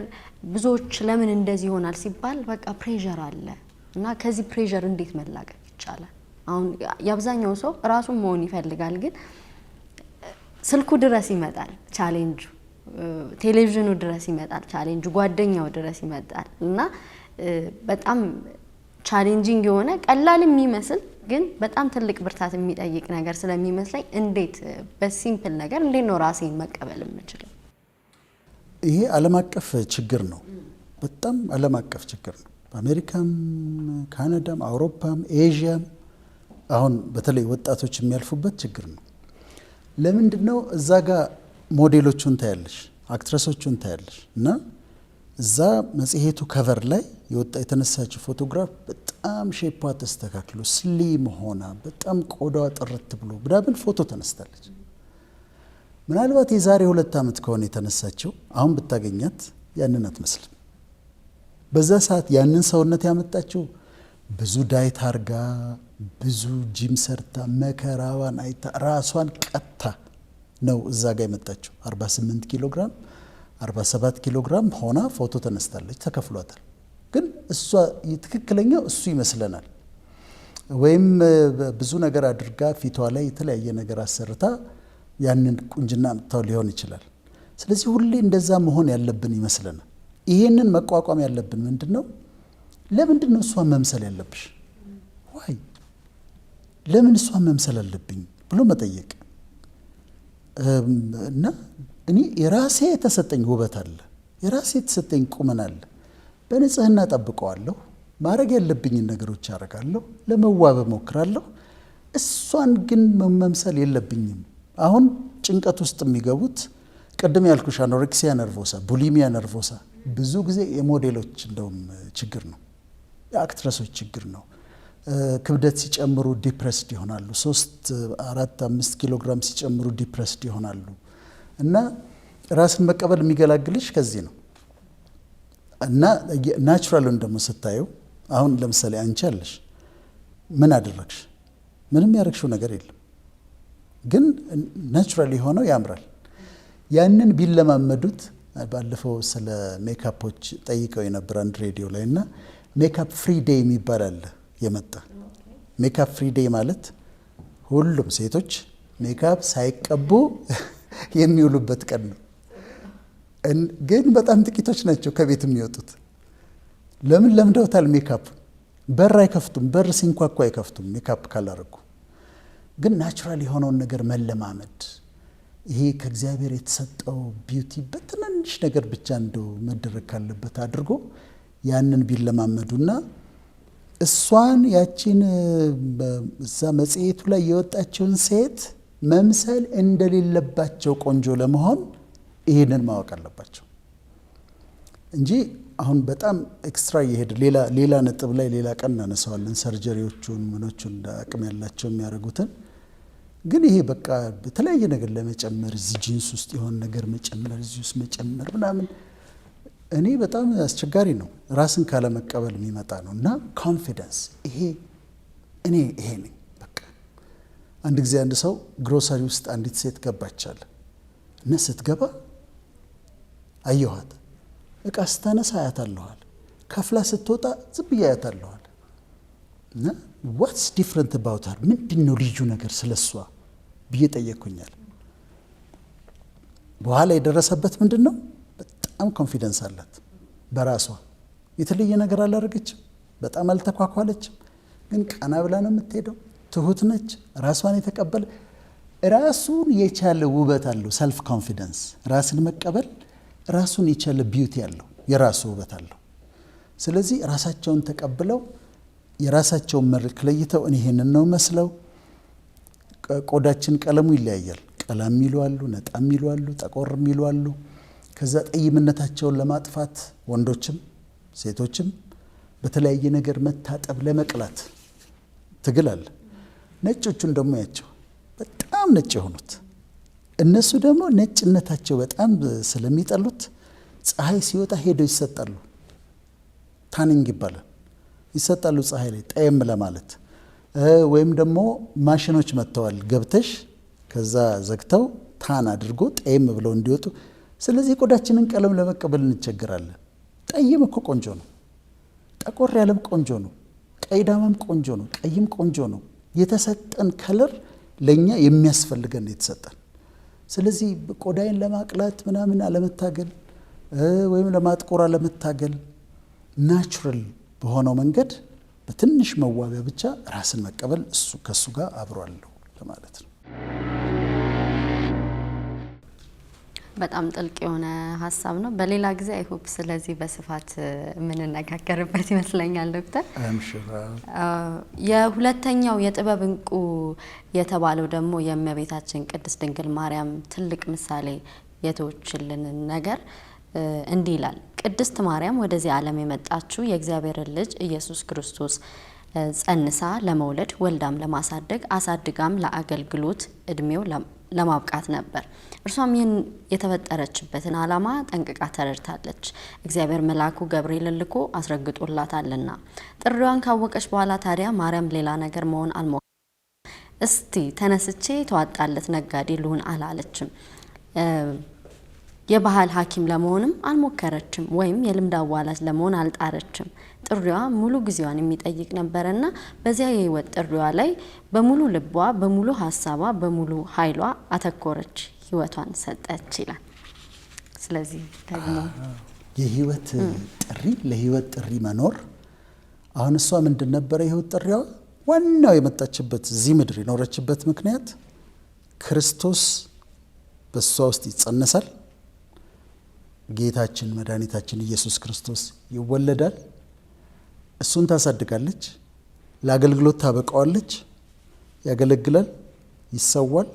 Speaker 2: ብዙዎች ለምን እንደዚህ ይሆናል ሲባል በቃ ፕሬሸር አለ እና ከዚህ ፕሬሸር እንዴት መላቀቅ ይቻላል? አሁን የአብዛኛው ሰው ራሱን መሆን ይፈልጋል፣ ግን ስልኩ ድረስ ይመጣል ቻሌንጁ፣ ቴሌቪዥኑ ድረስ ይመጣል ቻሌንጁ፣ ጓደኛው ድረስ ይመጣል እና በጣም ቻሌንጂንግ የሆነ ቀላል የሚመስል ግን በጣም ትልቅ ብርታት የሚጠይቅ ነገር ስለሚመስለኝ እንዴት በሲምፕል ነገር እንዴት ነው ራሴን መቀበል የምችለው?
Speaker 1: ይሄ ዓለም አቀፍ ችግር ነው። በጣም ዓለም አቀፍ ችግር ነው። በአሜሪካም፣ ካናዳም፣ አውሮፓም፣ ኤዥያም አሁን በተለይ ወጣቶች የሚያልፉበት ችግር ነው። ለምንድነው? እዛ ጋር ሞዴሎቹን ታያለሽ፣ አክትረሶቹን ታያለሽ እና እዛ መጽሔቱ ከቨር ላይ የወጣ የተነሳችው ፎቶግራፍ በጣም ሼፓ ተስተካክሎ ስሊም ሆና በጣም ቆዳዋ ጥርት ብሎ ምናምን ፎቶ ተነስታለች። ምናልባት የዛሬ 2 ዓመት ከሆነ የተነሳችው አሁን ብታገኛት ያንን አትመስልም። በዛ ሰዓት ያንን ሰውነት ያመጣችው ብዙ ዳይት አርጋ ብዙ ጂም ሰርታ መከራዋን አይታ ራሷን ቀታ ነው እዛ ጋር የመጣችው። 48 ኪሎ ግራም 47 ኪሎ ግራም ሆና ፎቶ ተነስታለች፣ ተከፍሏታል። ግን እሷ ትክክለኛው እሱ ይመስለናል። ወይም ብዙ ነገር አድርጋ ፊቷ ላይ የተለያየ ነገር አሰርታ ያንን ቁንጅና አምጥታው ሊሆን ይችላል። ስለዚህ ሁሌ እንደዛ መሆን ያለብን ይመስለናል። ይሄንን መቋቋም ያለብን ምንድነው? ለምንድነው እሷን መምሰል ያለብሽ? ዋይ ለምን እሷን መምሰል አለብኝ ብሎ መጠየቅ እና እኔ የራሴ የተሰጠኝ ውበት አለ፣ የራሴ የተሰጠኝ ቁመና አለ። በንጽህና ጠብቀዋለሁ፣ ማድረግ ያለብኝን ነገሮች አደርጋለሁ፣ ለመዋብ እሞክራለሁ። እሷን ግን መምሰል የለብኝም። አሁን ጭንቀት ውስጥ የሚገቡት ቅድም ያልኩሽ አኖሬክሲያ ነርቮሳ፣ ቡሊሚያ ነርቮሳ ብዙ ጊዜ የሞዴሎች እንደውም ችግር ነው፣ የአክትረሶች ችግር ነው። ክብደት ሲጨምሩ ዲፕሬስድ ይሆናሉ። 3፣ 4፣ 5 ኪሎ ግራም ሲጨምሩ ዲፕሬስድ ይሆናሉ። እና ራስን መቀበል የሚገላግልሽ ከዚህ ነው። እና ናቹራልን ደግሞ ስታየው አሁን ለምሳሌ አንቺ አለሽ፣ ምን አደረግሽ? ምንም ያደረግሽው ነገር የለም፣ ግን ናቹራል የሆነው ያምራል። ያንን ቢለማመዱት ባለፈው ስለ ሜካፖች ጠይቀው የነበር አንድ ሬዲዮ ላይ እና ሜካፕ ፍሪ ዴይ የሚባል አለ የመጣ። ሜካፕ ፍሪ ዴይ ማለት ሁሉም ሴቶች ሜካፕ ሳይቀቡ የሚውሉበት ቀን ነው። ግን በጣም ጥቂቶች ናቸው ከቤት የሚወጡት። ለምን ለምደውታል ሜካፕ። በር አይከፍቱም፣ በር ሲንኳኳ አይከፍቱም ሜካፕ ካላረጉ። ግን ናቹራል የሆነውን ነገር መለማመድ፣ ይሄ ከእግዚአብሔር የተሰጠው ቢዩቲ በትንንሽ ነገር ብቻ እንደው መደረግ ካለበት አድርጎ ያንን ቢለማመዱና እሷን ያቺን እዛ መጽሔቱ ላይ የወጣቸውን ሴት መምሰል እንደሌለባቸው ቆንጆ ለመሆን ይሄንን ማወቅ አለባቸው እንጂ አሁን በጣም ኤክስትራ እየሄደ ሌላ ነጥብ ላይ ሌላ ቀን እናነሳዋለን። ሰርጀሪዎቹን ምኖቹን አቅም ያላቸው የሚያደርጉትን ግን ይሄ በቃ በተለያየ ነገር ለመጨመር እዚህ ጂንስ ውስጥ የሆነ ነገር መጨመር እዚህ ውስጥ መጨመር ምናምን እኔ በጣም አስቸጋሪ ነው። ራስን ካለመቀበል የሚመጣ ነው። እና ኮንፊደንስ ይሄ ነኝ በቃ። አንድ ጊዜ አንድ ሰው ግሮሰሪ ውስጥ አንዲት ሴት ገባቻለ እና ስትገባ አየኋት። እቃ ስታነሳ አያታለኋል፣ ከፍላ ስትወጣ ዝም ብዬ አያታለኋል። እና ዋትስ ዲፍረንት አባውት ሀር፣ ምንድን ነው ልዩ ነገር ስለሷ ብዬ ጠየቅኩኛል። በኋላ የደረሰበት ምንድን ነው? በጣም ኮንፊደንስ አላት በራሷ። የተለየ ነገር አላደረገችም፣ በጣም አልተኳኳለችም። ግን ቀና ብላ ነው የምትሄደው። ትሁት ነች፣ ራሷን የተቀበለ ራሱን የቻለ ውበት አለው። ሰልፍ ኮንፊደንስ፣ ራስን መቀበል ራሱን የቻለ ቢዩቲ አለው፣ የራሱ ውበት አለው። ስለዚህ ራሳቸውን ተቀብለው የራሳቸውን መልክ ለይተው እኔ ይሄንን ነው መስለው። ቆዳችን ቀለሙ ይለያያል። ቀላ የሚሉ አሉ፣ ነጣ የሚሉ አሉ፣ ጠቆር የሚሉ አሉ። ከዛ ጠይምነታቸውን ለማጥፋት ወንዶችም ሴቶችም በተለያየ ነገር መታጠብ ለመቅላት ትግል አለ። ነጮቹን ደግሞ ያቸው በጣም ነጭ የሆኑት እነሱ ደግሞ ነጭነታቸው በጣም ስለሚጠሉት ፀሐይ ሲወጣ ሄደው ይሰጣሉ። ታኒንግ ይባላል። ይሰጣሉ ፀሐይ ላይ ጠየም ለማለት። ወይም ደግሞ ማሽኖች መጥተዋል፣ ገብተሽ ከዛ ዘግተው ታን አድርጎ ጠየም ብለው እንዲወጡ። ስለዚህ ቆዳችንን ቀለም ለመቀበል እንቸገራለን። ጠይም እኮ ቆንጆ ነው፣ ጠቆር ያለም ቆንጆ ነው፣ ቀይ ዳማም ቆንጆ ነው፣ ቀይም ቆንጆ ነው። የተሰጠን ከለር ለኛ የሚያስፈልገን የተሰጠን። ስለዚህ ቆዳይን ለማቅላት ምናምን አለመታገል ወይም ለማጥቆር አለመታገል፣ ናቹራል በሆነው መንገድ በትንሽ መዋቢያ ብቻ ራስን መቀበል እሱ ከሱ ጋር አብሯለሁ ለማለት ነው።
Speaker 2: በጣም ጥልቅ የሆነ ሀሳብ ነው። በሌላ ጊዜ አይሆፕ ስለዚህ በስፋት የምንነጋገርበት ይመስለኛል ዶክተር። የሁለተኛው የጥበብ እንቁ የተባለው ደግሞ የእመቤታችን ቅድስት ድንግል ማርያም ትልቅ ምሳሌ የተወችልን ነገር እንዲህ ይላል። ቅድስት ማርያም ወደዚህ ዓለም የመጣችው የእግዚአብሔርን ልጅ ኢየሱስ ክርስቶስ ጸንሳ ለመውለድ ወልዳም ለማሳደግ አሳድጋም ለአገልግሎት እድሜው ለማብቃት ነበር። እርሷም ይህን የተፈጠረችበትን ዓላማ ጠንቅቃ ተረድታለች። እግዚአብሔር መልአኩ ገብርኤል ልኮ አስረግጦላታልና። ጥሪዋን ካወቀች በኋላ ታዲያ ማርያም ሌላ ነገር መሆን እስቲ ተነስቼ ተዋጣለት ነጋዴ ልሁን አላለችም። የባህል ሐኪም ለመሆንም አልሞከረችም፣ ወይም የልምድ አዋላጅ ለመሆን አልጣረችም። ጥሪዋ ሙሉ ጊዜዋን የሚጠይቅ ነበርና በዚያ የህይወት ጥሪዋ ላይ በሙሉ ልቧ፣ በሙሉ ሐሳቧ፣ በሙሉ ኃይሏ አተኮረች፣ ህይወቷን ሰጠች ይላል። ስለዚህ ደግሞ
Speaker 1: የህይወት ጥሪ ለህይወት ጥሪ መኖር አሁን እሷ ምንድን ነበረ የህይወት ጥሪዋ? ዋናው የመጣችበት እዚህ ምድር የኖረችበት ምክንያት ክርስቶስ በሷ ውስጥ ይጸነሳል። ጌታችን መድኃኒታችን ኢየሱስ ክርስቶስ ይወለዳል። እሱን ታሳድጋለች፣ ለአገልግሎት ታበቃዋለች፣ ያገለግላል፣ ይሰዋል፣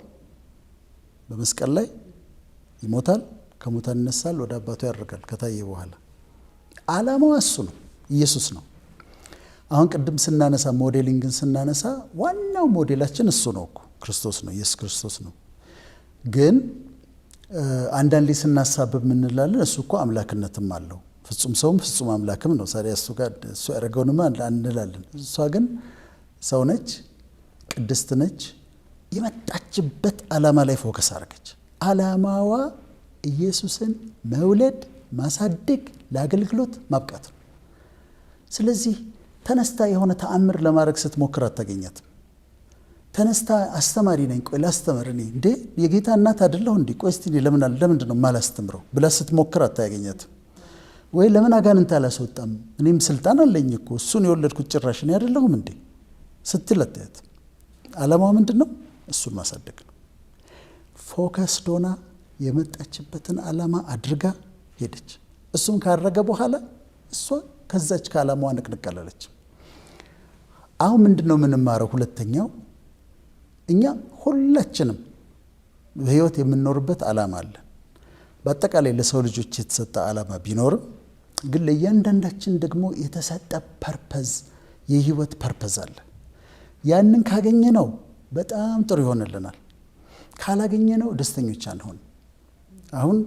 Speaker 1: በመስቀል ላይ ይሞታል፣ ከሙታን ይነሳል፣ ወደ አባቱ ያደርጋል ከታየ በኋላ። ዓላማው እሱ ነው፣ ኢየሱስ ነው። አሁን ቅድም ስናነሳ ሞዴሊንግን ስናነሳ ዋናው ሞዴላችን እሱ ነው እኮ ክርስቶስ ነው፣ ኢየሱስ ክርስቶስ ነው። ግን አንዳንዴ ስናሳብብ ምንላለን እሱ እኮ አምላክነትም አለው፣ ፍጹም ሰውም ፍጹም አምላክም ነው። ታዲያ እሱ ጋር እሱ ያደረገውንማ እንላለን። እሷ ግን ሰው ነች፣ ቅድስት ነች። የመጣችበት ዓላማ ላይ ፎከስ አደረገች። ዓላማዋ ኢየሱስን መውለድ፣ ማሳደግ፣ ለአገልግሎት ማብቃት ነው። ስለዚህ ተነስታ የሆነ ተአምር ለማድረግ ስትሞክር አታገኛትም። ተነስታ አስተማሪ ነኝ፣ ቆይ ላስተምር፣ እኔ እንዴ የጌታ እናት አይደለሁ እንዴ፣ ቆይ እስቲ ለምንድን ነው የማላስተምረው ብላ ስትሞክር አታገኛትም። ወይ ለምን አጋንንት አላስወጣም? እኔም ስልጣን አለኝ እኮ እሱን የወለድኩት ጭራሽ እኔ አይደለሁም እንዴ ስትል አታያት። ዓላማው ምንድን ነው? እሱን ማሳደግ ነው። ፎከስ ዶና የመጣችበትን ዓላማ አድርጋ ሄደች። እሱም ካረገ በኋላ እሷ ከዛች ከዓላማዋ ንቅንቅ አላለች። አሁን ምንድን ነው የምንማረው? ሁለተኛው እኛ ሁላችንም በህይወት የምንኖርበት ዓላማ አለ። በአጠቃላይ ለሰው ልጆች የተሰጠ ዓላማ ቢኖርም ግን ለእያንዳንዳችን ደግሞ የተሰጠ ፐርፐዝ፣ የህይወት ፐርፐዝ አለ። ያንን ካገኘ ነው በጣም ጥሩ ይሆንልናል። ካላገኘ ነው ደስተኞች አንሆን። አሁን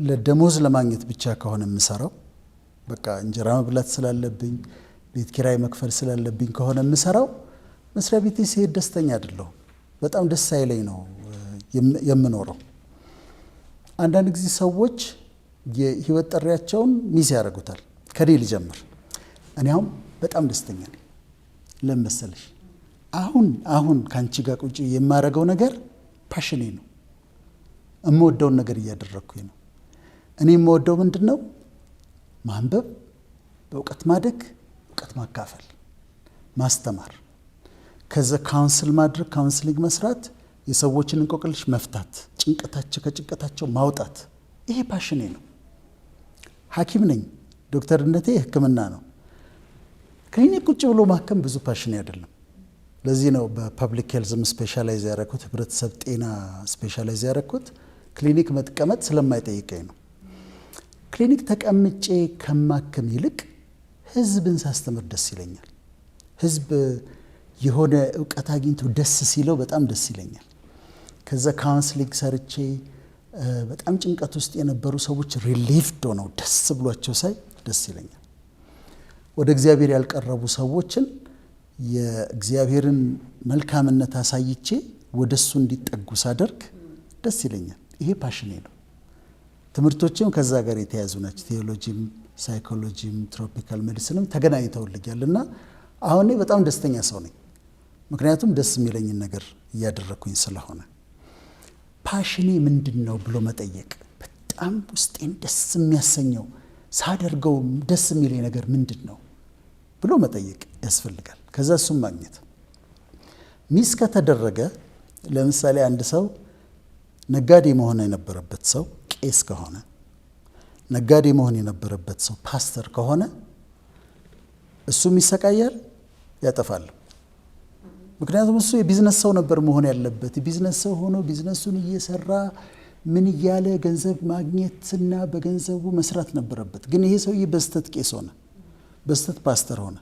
Speaker 1: ለደሞዝ ለማግኘት ብቻ ከሆነ የምሰራው በቃ እንጀራ መብላት ስላለብኝ ቤት ኪራይ መክፈል ስላለብኝ ከሆነ የምሰራው መስሪያ ቤቴ ሲሄድ ደስተኛ አይደለሁም። በጣም ደስ አይለኝ ነው የምኖረው። አንዳንድ ጊዜ ሰዎች የህይወት ጥሪያቸውን ሚስ ያደርጉታል። ከኔ ልጀምር። እኔ አሁን በጣም ደስተኛ ነኝ። ለምን መሰለሽ? አሁን ካንቺ ጋር ቁጭ የማደርገው ነገር ፓሽኔ ነው። እምወደውን ነገር እያደረግኩኝ ነው። እኔ የምወደው ምንድን ነው? ማንበብ፣ በእውቀት ማደግ፣ እውቀት ማካፈል፣ ማስተማር፣ ከዛ ካውንስል ማድረግ፣ ካውንስሊንግ መስራት፣ የሰዎችን እንቆቅልሽ መፍታት፣ ከጭንቀታቸው ማውጣት። ይሄ ፓሽኔ ነው። ሐኪም ነኝ። ዶክተርነቴ ሕክምና ነው። ክሊኒክ ቁጭ ብሎ ማከም ብዙ ፓሽኔ አይደለም። ለዚህ ነው በፐብሊክ ሄልዝም ስፔሻላይዝ ያደረኩት፣ ህብረተሰብ ጤና ስፔሻላይዝ ያደረኩት። ክሊኒክ መጥቀመጥ ስለማይጠይቀኝ ነው። ክሊኒክ ተቀምጬ ከማከም ይልቅ ህዝብን ሳስተምር ደስ ይለኛል። ህዝብ የሆነ እውቀት አግኝቶ ደስ ሲለው በጣም ደስ ይለኛል። ከዛ ካውንስሊንግ ሰርቼ በጣም ጭንቀት ውስጥ የነበሩ ሰዎች ሪሊፍድ ሆነው ደስ ብሏቸው ሳይ ደስ ይለኛል። ወደ እግዚአብሔር ያልቀረቡ ሰዎችን የእግዚአብሔርን መልካምነት አሳይቼ ወደሱ እንዲጠጉ ሳደርግ ደስ ይለኛል። ይሄ ፓሽኔ ነው። ትምህርቶችም ከዛ ጋር የተያዙ ናቸው። ቴዎሎጂም፣ ሳይኮሎጂም፣ ትሮፒካል ሜዲሲንም ተገናኝተውልኛል እና አሁን እኔ በጣም ደስተኛ ሰው ነኝ። ምክንያቱም ደስ የሚለኝን ነገር እያደረግኩኝ ስለሆነ። ፓሽኔ ምንድን ነው ብሎ መጠየቅ፣ በጣም ውስጤን ደስ የሚያሰኘው ሳደርገው ደስ የሚለኝ ነገር ምንድን ነው ብሎ መጠየቅ ያስፈልጋል። ከዛ እሱም ማግኘት። ሚስ ከተደረገ ለምሳሌ አንድ ሰው ነጋዴ መሆን የነበረበት ሰው ቄስ ከሆነ፣ ነጋዴ መሆን የነበረበት ሰው ፓስተር ከሆነ እሱም ይሰቃያል፣ ያጠፋል። ምክንያቱም እሱ የቢዝነስ ሰው ነበር መሆን ያለበት። የቢዝነስ ሰው ሆኖ ቢዝነሱን እየሰራ ምን እያለ ገንዘብ ማግኘትና በገንዘቡ መስራት ነበረበት። ግን ይሄ ሰውዬ በስተት ቄስ ሆነ፣ በስተት ፓስተር ሆነ።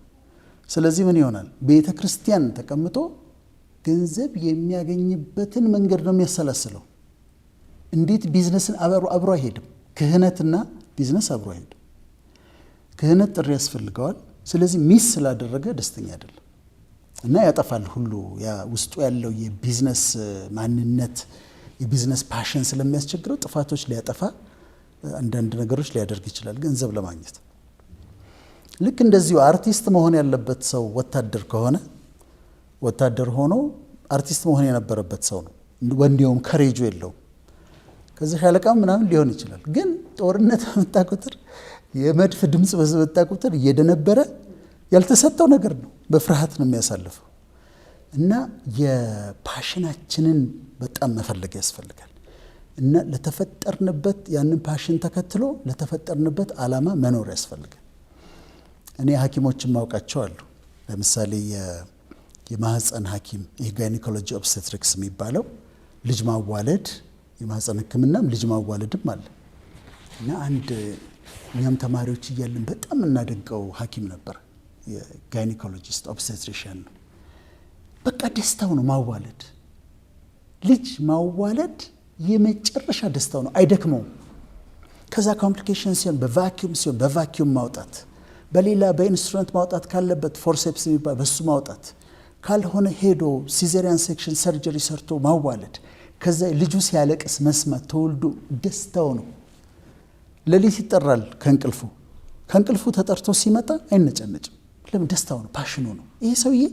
Speaker 1: ስለዚህ ምን ይሆናል? ቤተ ክርስቲያን ተቀምጦ ገንዘብ የሚያገኝበትን መንገድ ነው የሚያሰላስለው። እንዴት ቢዝነስን አብሮ አይሄድም። ክህነትና ቢዝነስ አብሮ አይሄድም። ክህነት ጥሪ ያስፈልገዋል። ስለዚህ ሚስ ስላደረገ ደስተኛ አይደለም እና ያጠፋል ሁሉ። ያ ውስጡ ያለው የቢዝነስ ማንነት፣ የቢዝነስ ፓሽን ስለሚያስቸግረው ጥፋቶች ሊያጠፋ፣ አንዳንድ ነገሮች ሊያደርግ ይችላል ገንዘብ ለማግኘት። ልክ እንደዚሁ አርቲስት መሆን ያለበት ሰው ወታደር ከሆነ ወታደር ሆኖ አርቲስት መሆን የነበረበት ሰው ነው። ወንዲያውም ከሬጁ የለውም። ከዚህ ሻለቃም ምናምን ሊሆን ይችላል። ግን ጦርነት በመጣ ቁጥር፣ የመድፍ ድምፅ በመጣ ቁጥር እየደነበረ ያልተሰጠው ነገር ነው። በፍርሃት ነው የሚያሳልፈው። እና የፓሽናችንን በጣም መፈለግ ያስፈልጋል። እና ለተፈጠርንበት ያንን ፓሽን ተከትሎ ለተፈጠርንበት ዓላማ መኖር ያስፈልጋል። እኔ ሐኪሞችን ማውቃቸው አሉ። ለምሳሌ የማህፀን ሐኪም፣ ይህ ጋይኒኮሎጂ ኦብስቴትሪክስ የሚባለው ልጅ ማዋለድ፣ የማህፀን ሕክምናም ልጅ ማዋለድም አለ። እና አንድ እኛም ተማሪዎች እያለን በጣም እናደንቀው ሐኪም ነበር። የጋይኒኮሎጂስት ኦብስቴትሪሽያን ነው። በቃ ደስታው ነው ማዋለድ። ልጅ ማዋለድ የመጨረሻ ደስታው ነው፣ አይደክመውም። ከዛ ኮምፕሊኬሽን ሲሆን በቫኪዩም ሲሆን በቫኪዩም ማውጣት፣ በሌላ በኢንስትሩመንት ማውጣት ካለበት ፎርሴፕስ የሚባል በሱ ማውጣት፣ ካልሆነ ሄዶ ሲዘሪያን ሴክሽን ሰርጀሪ ሰርቶ ማዋለድ፣ ከዛ ልጁ ሲያለቅስ መስማት፣ ተወልዶ ደስታው ነው። ሌሊት ይጠራል ከእንቅልፉ ተጠርቶ ሲመጣ አይነጨነጭም። ለምን? ደስታው ነው፣ ፓሽኑ ነው። ይሄ ሰውዬ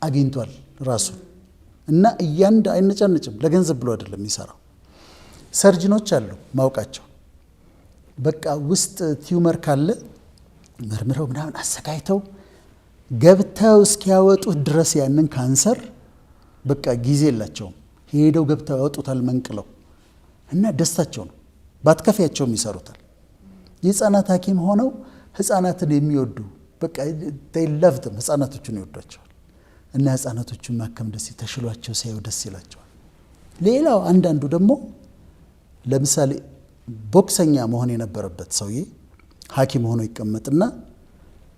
Speaker 1: አግኝቷል ራሱን እና አይነጨነጭም። ለገንዘብ ብሎ አይደለም የሚሰራው። ሰርጅኖች አሉ ማውቃቸው፣ በቃ ውስጥ ቲዩመር ካለ መርምረው ምናምን አሰቃይተው ገብተው እስኪያወጡት ድረስ ያንን ካንሰር በቃ ጊዜ የላቸውም። ሄደው ገብተው ያወጡታል መንቅለው እና ደስታቸው ነው። ባትከፊያቸውም ይሰሩታል። የህፃናት ሐኪም ሆነው ህፃናትን የሚወዱ በቃ ለቭም ህፃናቶቹን ይወዷቸዋል እና ህፃናቶቹን ማከም ደስ ተሽሏቸው ሲያዩ ደስ ይላቸዋል። ሌላው አንዳንዱ ደግሞ ለምሳሌ ቦክሰኛ መሆን የነበረበት ሰውዬ ሐኪም ሆኖ ይቀመጥና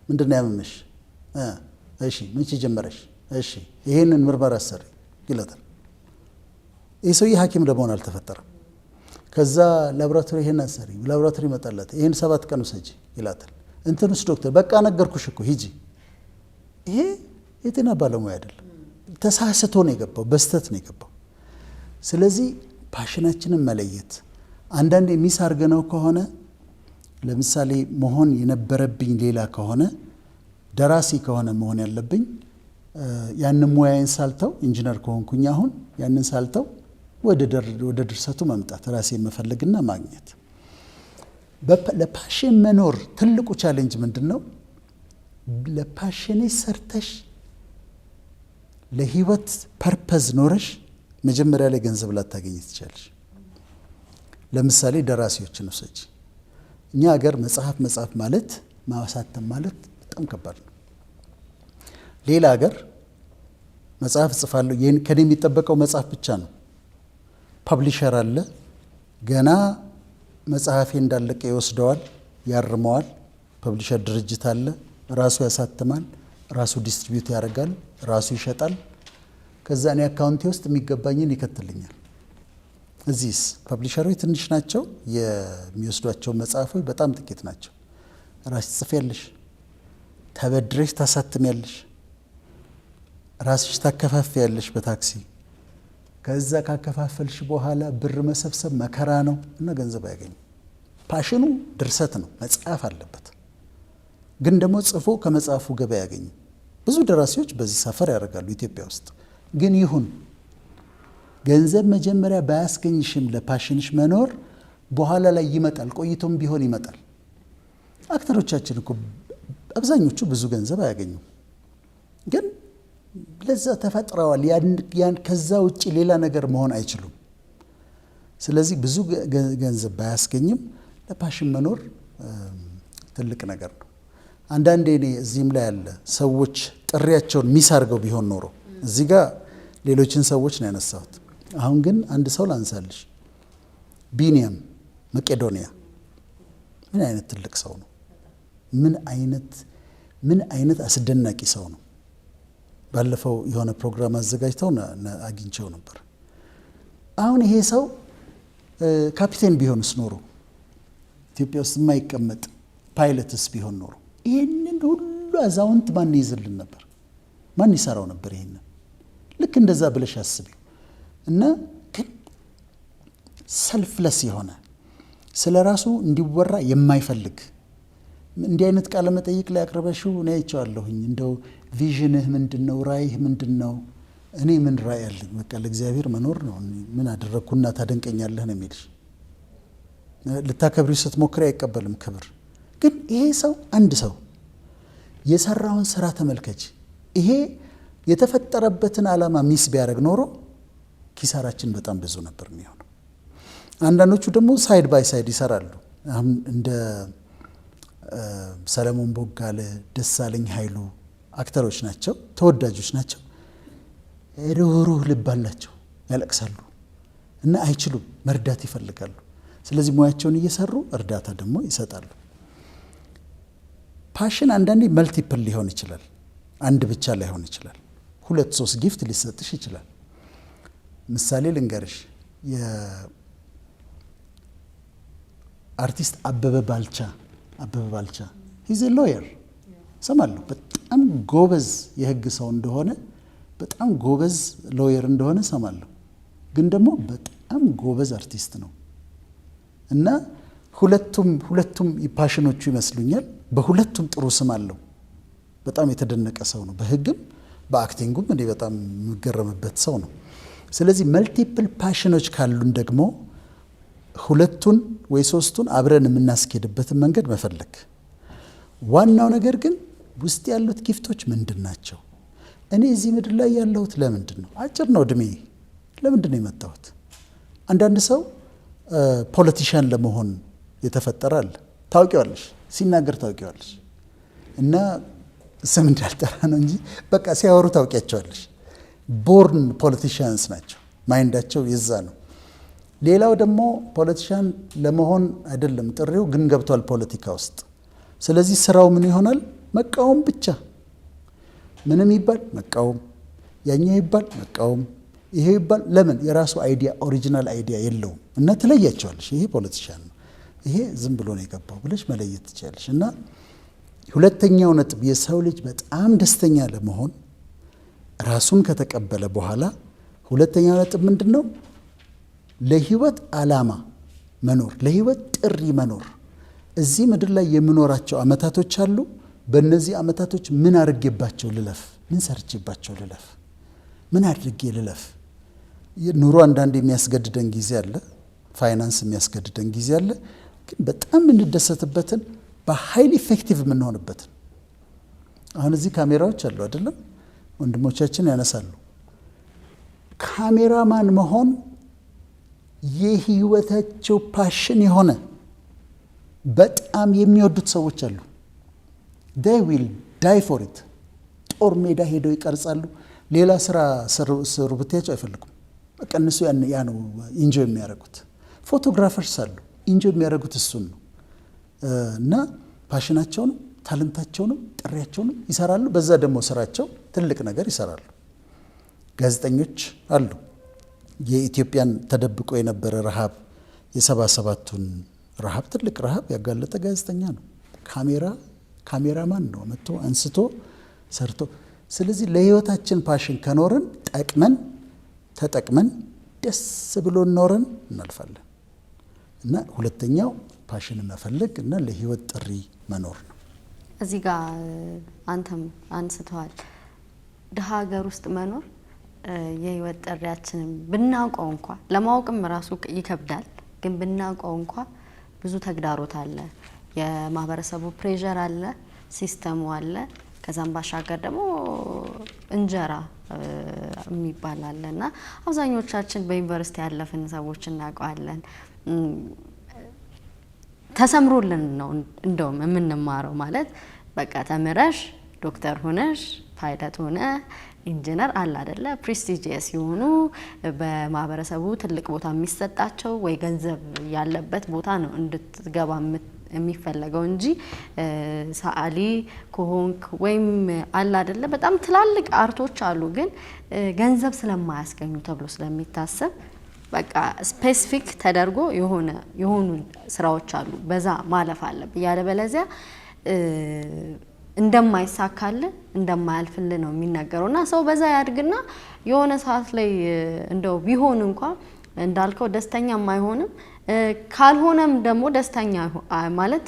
Speaker 1: ምንድነው ያመመሽ? እሺ መቼ ጀመረሽ? እሺ ይሄንን ምርመራ ሰሪ ይላታል። ይህ ሰውዬ ሐኪም ለመሆን አልተፈጠረም። ከዛ ላቦራቶሪ ይሄን አሰሪ ላቦራቶሪ ይመጣላት ይሄን 7 ቀን ውሰጂ ይላታል። እንትንስ ዶክተር በቃ ነገርኩሽ እኮ ሂጂ። ይሄ የጤና ባለሙያ አይደለም። ተሳስቶ ነው የገባው፣ በስተት ነው የገባው። ስለዚህ ፓሽናችንን መለየት አንዳንዴ ሚስ አድርገነው ከሆነ ለምሳሌ መሆን የነበረብኝ ሌላ ከሆነ ደራሲ ከሆነ መሆን ያለብኝ ያንን ሙያዬን ሳልተው ኢንጂነር ከሆንኩኝ አሁን ያንን ሳልተው ወደ ድርሰቱ መምጣት ራሴን መፈለግና ማግኘት። ለፓሽን መኖር ትልቁ ቻሌንጅ ምንድነው? ለፓሽንሽ ሰርተሽ ለህይወት ፐርፐዝ ኖረሽ መጀመሪያ ላይ ገንዘብ ላታገኝ ትችላለሽ። ለምሳሌ ደራሲዎችን ውሰጂ። እኛ ሀገር መጽሐፍ ማለት ማሳተም ማለት በጣም ከባድ ነው። ሌላ ሀገር መጽሐፍ እጽፋለሁ ከኔ የሚጠበቀው መጽሐፍ ብቻ ነው። ፐብሊሸር አለ፣ ገና መጽሐፌ እንዳለቀ ይወስደዋል፣ ያርመዋል። ፐብሊሸር ድርጅት አለ፣ ራሱ ያሳትማል፣ ራሱ ዲስትሪቢዩት ያደርጋል፣ ራሱ ይሸጣል። ከዛ እኔ አካውንቴ ውስጥ የሚገባኝን ይከትልኛል። እዚህስ ፐብሊሸሮች ትንሽ ናቸው፣ የሚወስዷቸው መጽሐፎች በጣም ጥቂት ናቸው። ራስሽ ጽፌያለሽ፣ ተበድረሽ ታሳትሚያለሽ፣ ራስሽ ታከፋፍያለሽ በታክሲ። ከዛ ካከፋፈልሽ በኋላ ብር መሰብሰብ መከራ ነው እና ገንዘብ አያገኝም። ፓሽኑ ድርሰት ነው፣ መጽሐፍ አለበት። ግን ደግሞ ጽፎ ከመጽሐፉ ገበያ ያገኝ። ብዙ ደራሲዎች በዚህ ሰፈር ያደርጋሉ ኢትዮጵያ ውስጥ። ግን ይሁን ገንዘብ መጀመሪያ ባያስገኝሽም ለፓሽንሽ መኖር በኋላ ላይ ይመጣል፣ ቆይቶም ቢሆን ይመጣል። አክተሮቻችን እኮ አብዛኞቹ ብዙ ገንዘብ አያገኙም፣ ግን ለዛ ተፈጥረዋል። ያን ከዛ ውጪ ሌላ ነገር መሆን አይችሉም። ስለዚህ ብዙ ገንዘብ ባያስገኝም ለፓሽን መኖር ትልቅ ነገር ነው። አንዳንዴ እኔ እዚህም ላይ ያለ ሰዎች ጥሪያቸውን ሚስ አድርገው ቢሆን ኖሮ እዚህ ጋር ሌሎችን ሰዎች ነው ያነሳሁት። አሁን ግን አንድ ሰው ላንሳልሽ። ቢኒያም መቄዶንያ ምን አይነት ትልቅ ሰው ነው! ምን አይነት አስደናቂ ሰው ነው! ባለፈው የሆነ ፕሮግራም አዘጋጅተው አግኝቸው ነበር። አሁን ይሄ ሰው ካፒቴን ቢሆንስ ኖሮ ኢትዮጵያ ውስጥ የማይቀመጥ ፓይለትስ ቢሆን ኖሮ ይህንን ሁሉ አዛውንት ማን ይዝልን ነበር? ማን ይሰራው ነበር? ይሄንን ልክ እንደዛ ብለሽ አስቢው። እና ግን ሰልፍለስ የሆነ ስለ ራሱ እንዲወራ የማይፈልግ እንዲህ አይነት ቃለ መጠይቅ ላይ አቅርበሽው እኔ አይቼዋለሁኝ። እንደው ቪዥንህ ምንድነው? ራእይህ ምንድነው? እኔ ምን ራእይ አለኝ? በቃ ለእግዚአብሔር መኖር ነው። ምን አደረግኩና ታደንቀኛለህ ነው የሚልሽ። ልታከብሪው ስትሞክሪ አይቀበልም ክብር። ግን ይሄ ሰው አንድ ሰው የሰራውን ስራ ተመልከች። ይሄ የተፈጠረበትን ዓላማ ሚስ ቢያደርግ ኖሮ ኪሳራችን በጣም ብዙ ነበር የሚሆነው። አንዳንዶቹ ደግሞ ሳይድ ባይ ሳይድ ይሰራሉ። አሁን እንደ ሰለሞን ቦጋለ፣ ደሳለኝ ኃይሉ አክተሮች ናቸው፣ ተወዳጆች ናቸው። ሩህሩህ ልብ አላቸው፣ ያለቅሳሉ እና አይችሉም፣ መርዳት ይፈልጋሉ። ስለዚህ ሙያቸውን እየሰሩ እርዳታ ደግሞ ይሰጣሉ። ፓሽን አንዳንዴ መልቲፕል ሊሆን ይችላል፣ አንድ ብቻ ላይሆን ይችላል። 2-3 ጊፍት ሊሰጥሽ ይችላል። ምሳሌ ልንገርሽ። የአርቲስት አበበ ባልቻ ሂዝ ሎየር ሰማለሁ። በጣም ጎበዝ የህግ ሰው እንደሆነ፣ በጣም ጎበዝ ሎየር እንደሆነ ሰማለሁ። ግን ደግሞ በጣም ጎበዝ አርቲስት ነው እና ሁለቱም ፓሽኖቹ ይመስሉኛል። በሁለቱም ጥሩ ስም አለው። በጣም የተደነቀ ሰው ነው። በህግም በአክቲንጉም እኔ በጣም የምገረምበት ሰው ነው። ስለዚህ መልቲፕል ፓሽኖች ካሉን ደግሞ ሁለቱን ወይ ሶስቱን አብረን የምናስኬድበትን መንገድ መፈለግ። ዋናው ነገር ግን ውስጥ ያሉት ጊፍቶች ምንድናቸው? እኔ እዚህ ምድር ላይ ያለሁት ለምንድን ነው? አጭር ነው እድሜ። ለምንድን ነው የመጣሁት? አንዳንድ ሰው ፖለቲሻን ለመሆን የተፈጠረ አለ። ታውቂዋለሽ፣ ሲናገር ታውቂዋለሽ። እና ስም እንዳልጠራ ነው እንጂ በቃ ሲያወሩ ታውቂያቸዋለሽ። ቦርን ፖለቲሽያንስ ናቸው። ማይንዳቸው የዛ ነው። ሌላው ደግሞ ፖለቲሻን ለመሆን አይደለም ጥሪው፣ ግን ገብቷል ፖለቲካ ውስጥ። ስለዚህ ስራው ምን ይሆናል? መቃወም ብቻ። ምንም ይባል መቃወም፣ ያኛው ይባል መቃወም፣ ይሄ ይባል። ለምን? የራሱ አይዲያ ኦሪጂናል አይዲያ የለውም። እና ትለያቸዋለሽ። ይሄ ፖለቲሻን ነው፣ ይሄ ዝም ብሎ ነው የገባው ብለሽ መለየት ትችላለሽ። እና ሁለተኛው ነጥብ የሰው ልጅ በጣም ደስተኛ ለመሆን ራሱን ከተቀበለ በኋላ ሁለተኛው ነጥብ ምንድነው? ለህይወት ዓላማ መኖር፣ ለህይወት ጥሪ መኖር። እዚህ ምድር ላይ የምኖራቸው አመታቶች አሉ። በእነዚህ አመታቶች ምን አድርጌባቸው ልለፍ? ምን ሰርቼባቸው ልለፍ? ምን አድርጌ ልለፍ? ኑሮ አንዳንድ የሚያስገድደን ጊዜ አለ፣ ፋይናንስ የሚያስገድደን ጊዜ አለ። ግን በጣም የምንደሰትበትን በሃይሊ ኢፌክቲቭ የምንሆንበትን። አሁን እዚህ ካሜራዎች አሉ አይደለም? ወንድሞቻችን ያነሳሉ። ካሜራማን መሆን የህይወታቸው ፓሽን የሆነ በጣም የሚወዱት ሰዎች አሉ። they will die for it። ጦር ሜዳ ሄደው ይቀርጻሉ። ሌላ ስራ ስሩ ብትያቸው አይፈልጉም። በቃ እነሱ ያ ነው ኢንጆይ የሚያደርጉት። ፎቶግራፈርስ አሉ፣ ኢንጆይ የሚያደርጉት እሱን ነው። እና ፓሽናቸውንም ታለንታቸውንም ጥሪያቸውንም ይሰራሉ። በዛ ደግሞ ስራቸው ትልቅ ነገር ይሰራሉ። ጋዜጠኞች አሉ። የኢትዮጵያን ተደብቆ የነበረ ረሃብ፣ የ77ቱን ረሃብ፣ ትልቅ ረሃብ ያጋለጠ ጋዜጠኛ ነው። ካሜራማን ነው መጥቶ አንስቶ ሰርቶ። ስለዚህ ለህይወታችን ፓሽን ከኖርን ጠቅመን ተጠቅመን ደስ ብሎን ኖረን እናልፋለን። እና ሁለተኛው ፓሽን መፈለግ እና ለህይወት ጥሪ መኖር ነው።
Speaker 2: እዚህ ጋር አንተም አንስተዋል። ደሃ ሀገር ውስጥ መኖር የህይወት ጥሪያችንን ብናውቀው እንኳ ለማወቅም ራሱ ይከብዳል። ግን ብናውቀው እንኳ ብዙ ተግዳሮት አለ። የማህበረሰቡ ፕሬሸር አለ፣ ሲስተሙ አለ። ከዛም ባሻገር ደግሞ እንጀራ የሚባል አለና አብዛኞቻችን በዩኒቨርሲቲ ያለፍን ሰዎች እናውቀዋለን። ተሰምሮልን ነው እንደውም የምንማረው። ማለት በቃ ተምረሽ ዶክተር ሆነሽ ፓይለት ሆነ ኢንጂነር አለ አይደለ፣ ፕሬስቲጂየስ የሆኑ በማህበረሰቡ ትልቅ ቦታ የሚሰጣቸው ወይ ገንዘብ ያለበት ቦታ ነው እንድትገባ የሚፈለገው እንጂ ሰዓሊ ከሆንክ ወይም አለ አይደለ፣ በጣም ትላልቅ አርቶች አሉ፣ ግን ገንዘብ ስለማያስገኙ ተብሎ ስለሚታሰብ በቃ ስፔሲፊክ ተደርጎ የሆኑ ስራዎች አሉ፣ በዛ ማለፍ አለብ። ያለበለዚያ እንደማይሳካል እንደማያልፍል ነው የሚነገረውና ሰው በዛ ያድግና የሆነ ሰዓት ላይ እንደው ቢሆን እንኳን እንዳልከው ደስተኛም አይሆንም። ካልሆነም ደግሞ ደስተኛ ማለት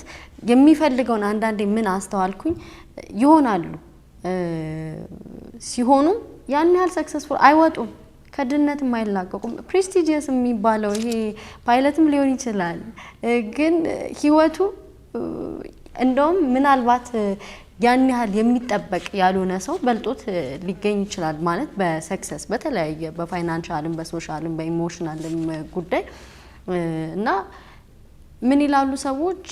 Speaker 2: የሚፈልገውን አንዳንዴ ምን አስተዋልኩኝ ይሆናሉ ሲሆኑም ያን ያህል ሰክሰስፉል አይወጡም፣ ከድነት የማይላቀቁም። ፕሬስቲጂየስ የሚባለው ይሄ ፓይለትም ሊሆን ይችላል፣ ግን ህይወቱ እንደውም ምናልባት ያን ያህል የሚጠበቅ ያልሆነ ሰው በልጦት ሊገኝ ይችላል። ማለት በሰክሰስ በተለያየ በፋይናንሻልም በሶሻልም በኢሞሽናልም ጉዳይ እና ምን ይላሉ ሰዎች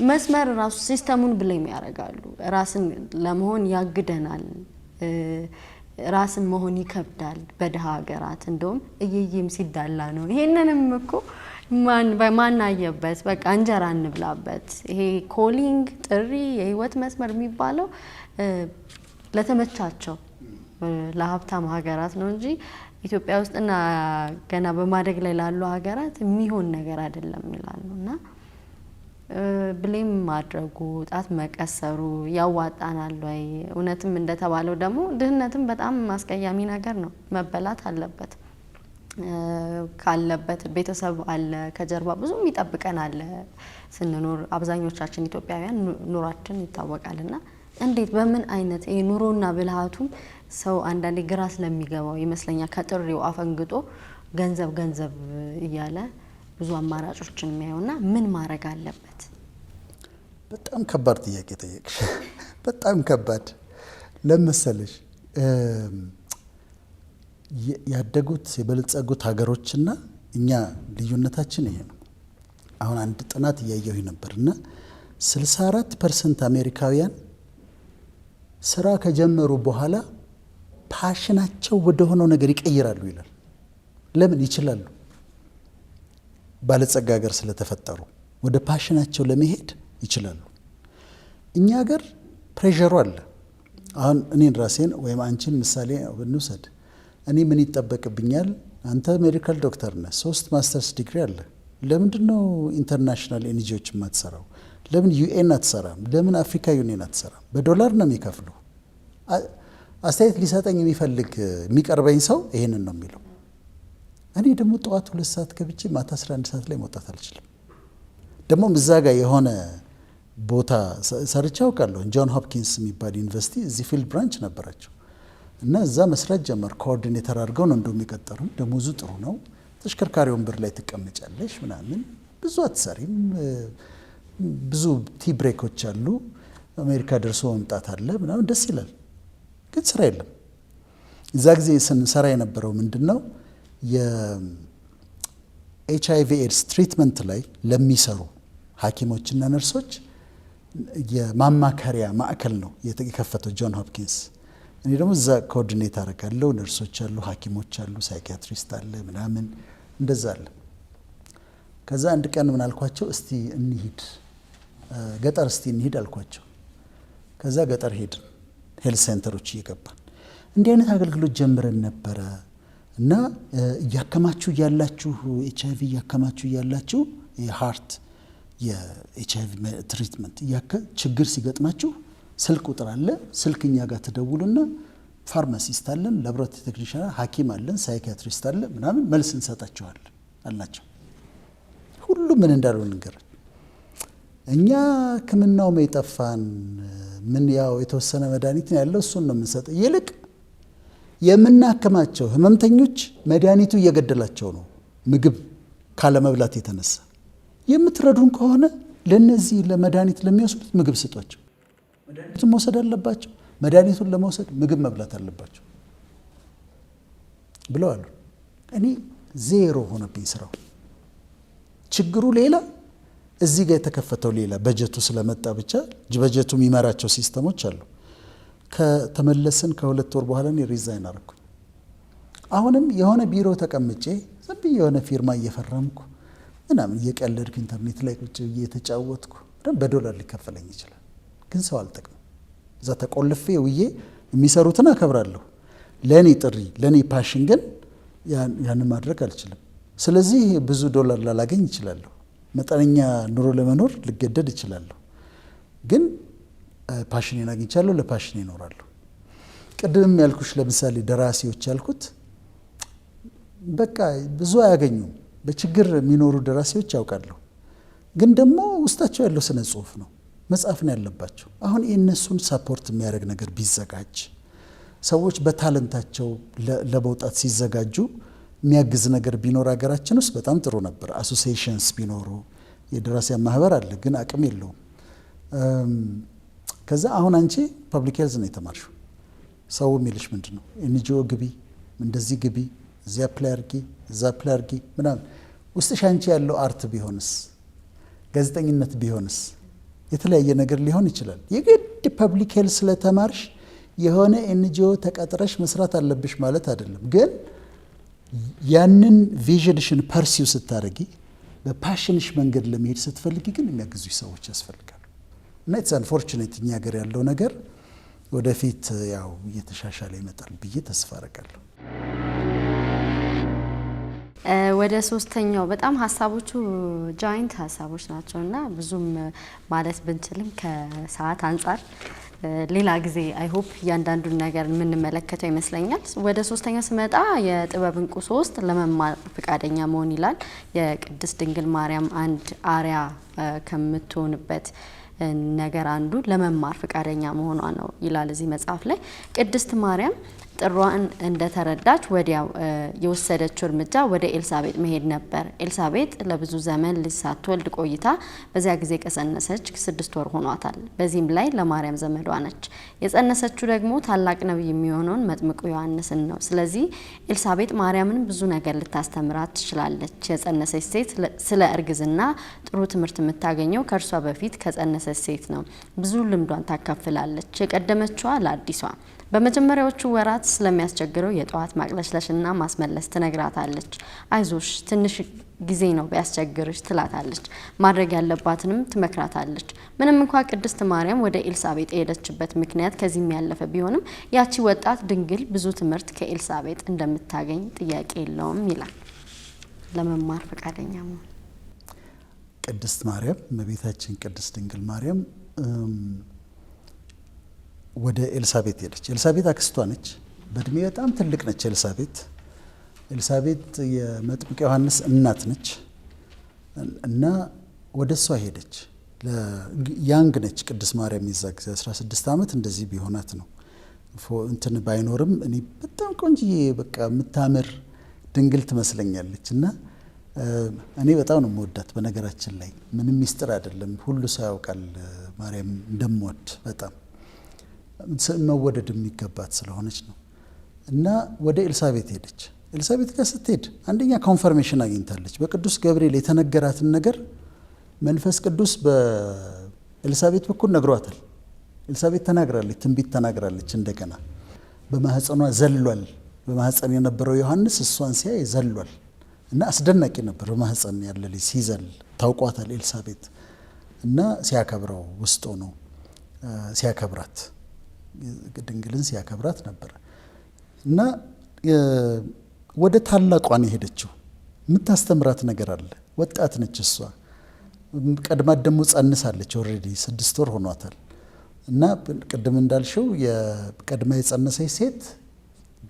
Speaker 2: መስመር ራሱ ሲስተሙን ብሌም ያደርጋሉ። ራስን ለመሆን ያግደናል፣ ራስን መሆን ይከብዳል በደሃ ሀገራት። እንደውም እየየም ሲዳላ ነው። ይሄንንም እኮ ማናየበት በቃ እንጀራ እንብላበት። ይሄ ኮሊንግ ጥሪ የህይወት መስመር የሚባለው ለተመቻቸው ለሀብታም ሀገራት ነው እንጂ ኢትዮጵያ ውስጥና ገና በማደግ ላይ ላሉ ሀገራት የሚሆን ነገር አይደለም ይላሉና ብሌም ማድረጉ ጣት መቀሰሩ ያዋጣናል ወይ? እውነትም እንደተባለው ደግሞ ድህነትም በጣም ማስቀያሚ ነገር ነው። መበላት አለበት። ካለበት ቤተሰብ አለ ከጀርባ ብዙ የሚጠብቀን አለ ስንኖር። አብዛኞቻችን ኢትዮጵያውያን ኑሯችን ይታወቃልና እንዴት በምን አይነት ይሄ ኑሮና ብልሃቱም ሰው አንዳንዴ ግራ ስለሚገባው ይመስለኛል ከጥሪው አፈንግጦ ገንዘብ እያለ ብዙ አማራጮችን የሚያዩና ምን ማድረግ አለበት?
Speaker 1: በጣም ከባድ ጥያቄ ጠየቅሽ። በጣም ከባድ ለመሰለሽ ያደጉት የበለጸጉት ሀገሮችና እኛ ልዩነታችን ይሄ ነው። አሁን አንድ ጥናት እያየሁ ነበርና 64% አሜሪካውያን ስራ ከጀመሩ በኋላ ፓሽናቸው ወደ ሆነው ነገር ይቀይራሉ ይላል። ለምን? ይችላሉ። ባለጸጋ ሀገር ስለተፈጠሩ ወደ ፓሽናቸው ለመሄድ ይችላሉ። እኛ ሀገር ፕሬሸሩ አለ። አሁን እኔን ራሴን ወይም አንቺን ምሳሌ ብንውሰድ እኔ ምን ይጠበቅብኛል? አንተ ሜዲካል ዶክተር ነህ፣ 3 ማስተርስ ዲግሪ አለ። ለምንድን ነው ኢንተርናሽናል ኤንጂኦዎች የማትሰራው? ለምን ዩኤን አትሰራም? ለምን አፍሪካ ዩኒየን አትሰራም? በዶላር ነው የሚከፍሉ። አስተያየት ሊሰጠኝ የሚፈልግ የሚቀርበኝ ሰው ይሄንን ነው የሚለው። እኔ ደግሞ ጠዋት 2 ሰዓት ገብቼ ማታ 11 ሰዓት ላይ መውጣት አልችልም። ደግሞ እዛ ጋር የሆነ ቦታ ሰርቼ አውቃለሁ። ጆን ሆፕኪንስ የሚባል ዩኒቨርሲቲ እዚህ ፊልድ ብራንች ነበራቸው እና እዛ መስራት ጀመር። ኮኦርዲኔተር አድርገው ነው እንደሚቀጠሩ። ደሞዙ ጥሩ ነው። ተሽከርካሪ ወንበር ላይ ትቀመጫለሽ ምናምን፣ ብዙ አትሰሪም። ብዙ ቲ ብሬኮች አሉ። አሜሪካ ደርሶ መምጣት አለ ምናምን፣ ደስ ይላል። ግን ስራ የለም። እዛ ጊዜ ስንሰራ የነበረው ምንድን ነው የኤችአይቪ ኤድስ ትሪትመንት ላይ ለሚሰሩ ሐኪሞችና ነርሶች የማማከሪያ ማዕከል ነው የከፈተው ጆን ሆፕኪንስ። እኔ ደግሞ እዛ ኮኦርዲኔት አደርጋለሁ። ነርሶች አሉ፣ ሐኪሞች አሉ፣ ሳይኪያትሪስት አለ ምናምን እንደዛ አለ። ከዛ አንድ ቀን ምን አልኳቸው፣ እስቲ እንሂድ ገጠር እስቲ እንሂድ አልኳቸው። ከዛ ገጠር ሄድን። ሄልት ሴንተሮች እየገባን እንዲህ አይነት አገልግሎት ጀምረን ነበረ እና እያከማችሁ እያላችሁ ኤችአይቪ እያከማችሁ እያላችሁ የሃርት የኤችአይቪ ትሪትመንት ችግር ሲገጥማችሁ ስልክ ቁጥር አለ። ስልክ እኛ ጋር ትደውሉና ፋርማሲስት አለን፣ ላቦራቶሪ ቴክኒሻን፣ ሐኪም አለን፣ ሳይኪያትሪስት አለ ምናምን መልስ እንሰጣቸዋለን አልናቸው። ሁሉ ምን እንዳለው ነገር እኛ ሕክምናው የጠፋን ምን ያው የተወሰነ መድኃኒት ነው ያለው፣ እሱን ነው የምንሰጠው። ይልቅ የምናከማቸው ህመምተኞች መድኃኒቱ እየገደላቸው ነው፣ ምግብ ካለመብላት የተነሳ። የምትረዱን ከሆነ ለነዚህ ለመድኃኒት ለሚወስዱት ምግብ ስጧቸው። መድኃኒቱን መውሰድ አለባቸው። መድኃኒቱን ለመውሰድ ምግብ መብላት አለባቸው ብለዋል። እኔ ዜሮ ሆነብኝ ስራው። ችግሩ ሌላ፣ እዚህ ጋር የተከፈተው ሌላ። በጀቱ ስለመጣ ብቻ በጀቱ የሚመራቸው ሲስተሞች አሉ። ከተመለስን ከ2 ወር በኋላ እኔ ሪዛይን አደረኩኝ። አሁንም የሆነ ቢሮ ተቀምጬ ዝም ብዬ የሆነ ፊርማ እየፈረምኩ ምናምን እየቀለድኩ ኢንተርኔት ላይ ቁጭ ብዬ የተጫወትኩ በዶላር ሊከፈለኝ ይችላል። ግን ሰው አልጠቅም። እዛ ተቆልፌ ውዬ የሚሰሩትን አከብራለሁ። ለእኔ ጥሪ ለእኔ ፓሽን ግን ያንን ማድረግ አልችልም። ስለዚህ ብዙ ዶላር ላላገኝ ይችላለሁ። መጠነኛ ኑሮ ለመኖር ልገደድ ይችላለሁ። ግን ፓሽኔን አግኝቻለሁ፣ ለፓሽኔ እኖራለሁ። ቅድምም ያልኩሽ ለምሳሌ ደራሲዎች ያልኩት በቃ ብዙ አያገኙም። በችግር የሚኖሩ ደራሲዎች ያውቃለሁ። ግን ደግሞ ውስጣቸው ያለው ስነ ጽሁፍ ነው፣ መጽሐፍ ነው ያለባቸው። አሁን የእነሱን ሳፖርት የሚያደርግ ነገር ቢዘጋጅ፣ ሰዎች በታለንታቸው ለመውጣት ሲዘጋጁ የሚያግዝ ነገር ቢኖር ሀገራችን ውስጥ በጣም ጥሩ ነበር። አሶሲዬሽንስ ቢኖሩ፣ የደራሲያን ማህበር አለ ግን አቅም የለውም። ከዛ አሁን አንቺ ፐብሊክ ሄልዝ ነው የተማርሽው። ሰው የሚልሽ ምንድን ነው? ኤንጂኦ ግቢ፣ እንደዚህ ግቢ፣ እዚያ አፕላይ አርጊ፣ እዛ አፕላይ አርጊ ምናምን። ውስጥሽ አንቺ ያለው አርት ቢሆንስ፣ ጋዜጠኝነት ቢሆንስ፣ የተለያየ ነገር ሊሆን ይችላል። የግድ ፐብሊክ ሄልዝ ስለተማርሽ የሆነ ኤንጂኦ ተቀጥረሽ መስራት አለብሽ ማለት አይደለም። ግን ያንን ቪዥንሽን ፐርሲው ስታደርጊ፣ በፓሽንሽ መንገድ ለመሄድ ስትፈልጊ ግን የሚያግዙሽ ሰዎች ያስፈልጋሉ። እና ኢትስ አንፎርቹኔት እኛ ሀገር ያለው ነገር ወደፊት ያው እየተሻሻለ ይመጣል ብዬ ተስፋ አደርጋለሁ።
Speaker 2: ወደ ሶስተኛው በጣም ሀሳቦቹ ጃይንት ሀሳቦች ናቸው እና ብዙም ማለት ብንችልም ከሰዓት አንጻር ሌላ ጊዜ አይ ሆፕ እያንዳንዱን ነገር የምንመለከተው ይመስለኛል። ወደ ሶስተኛው ስመጣ የጥበብ እንቁ 3 ለመማር ፍቃደኛ መሆን ይላል። የቅድስት ድንግል ማርያም አንድ አርያ ከምትሆንበት ነገር አንዱ ለመማር ፍቃደኛ መሆኗ ነው ይላል እዚህ መጽሐፍ ላይ። ቅድስት ማርያም ጥሯን እንደተረዳች ወዲያው የወሰደችው እርምጃ ወደ ኤልሳቤጥ መሄድ ነበር። ኤልሳቤጥ ለብዙ ዘመን ልጅ ሳትወልድ ቆይታ በዚያ ጊዜ ከጸነሰች 6 ወር ሆኗታል። በዚህም ላይ ለማርያም ዘመዷ ነች። የጸነሰችው ደግሞ ታላቅ ነብይ የሚሆነውን መጥምቁ ዮሐንስን ነው። ስለዚህ ኤልሳቤጥ ማርያምን ብዙ ነገር ልታስተምራት ትችላለች። የጸነሰች ሴት ስለ እርግዝና ጥሩ ትምህርት የምታገኘው ከእርሷ በፊት ከጸነሰች ሴት ነው። ብዙ ልምዷን ታካፍላለች። የቀደመችዋ ለአዲሷ በመጀመሪያዎቹ ወራት ስለሚያስቸግረው የጧት ማቅለሽለሽና ማስመለስ ትነግራታለች። አይዞሽ ትንሽ ጊዜ ነው ቢያስቸግርሽ ትላታለች። ማድረግ ያለባትንም ትመክራታለች። ምንም እንኳን ቅድስት ማርያም ወደ ኤልሳቤጥ የሄደችበት ምክንያት ከዚህም ያለፈ ቢሆንም ያቺ ወጣት ድንግል ብዙ ትምህርት ከኤልሳቤጥ እንደምታገኝ ጥያቄ የለውም ይላል። ለመማር ፈቃደኛ ነው
Speaker 1: ቅድስት ማርያም እመቤታችን ቅድስት ድንግል ማርያም ወደ ኤልሳቤጥ ሄደች። ኤልሳቤጥ አክስቷ ነች። በእድሜ በጣም ትልቅ ነች። ኤልሳቤጥ የመጥምቅ ዮሐንስ እናት ነች እና ወደ እሷ ሄደች። ያንግ ነች ቅድስት ማርያም የዛ ጊዜ 16 ዓመት እንደዚህ ቢሆናት ነው። እንትን ባይኖርም እኔ በጣም ቆንጅዬ በቃ የምታምር ድንግል ትመስለኛለች እና እኔ በጣም ነው የምወዳት። በነገራችን ላይ ምንም ሚስጥር አይደለም፣ ሁሉ ሰው ያውቃል ማርያም እንደምወድ በጣም መወደድ የሚገባት ስለሆነች ነው። እና ወደ ኤልሳቤጥ ሄደች። ኤልሳቤጥ ጋር ስትሄድ አንደኛ ኮንፈርሜሽን አግኝታለች። በቅዱስ ገብርኤል የተነገራትን ነገር መንፈስ ቅዱስ በኤልሳቤጥ በኩል ነግሯታል። ኤልሳቤጥ ተናግራለች፣ ትንቢት ተናግራለች። እንደገና በማህፀኗ ዘሏል። በማህፀን የነበረው ዮሐንስ እሷን ሲያይ ዘሏል እና አስደናቂ ነበር። በማህፀን ያለ ልጅ ሲዘል ታውቋታል ኤልሳቤጥ እና ሲያከብረው ውስጥ ነው ሲያከብራት ድንግልን ሲያከብራት ነበር። እና ወደ ታላቋን የሄደችው የምታስተምራት ነገር አለ። ወጣት ነች እሷ። ቀድማት ደግሞ ጸንሳለች። ኦልሬዲ 6 ወር ሆኗታል። እና ቅድም እንዳልሽው የቀድማ የጸነሰች ሴት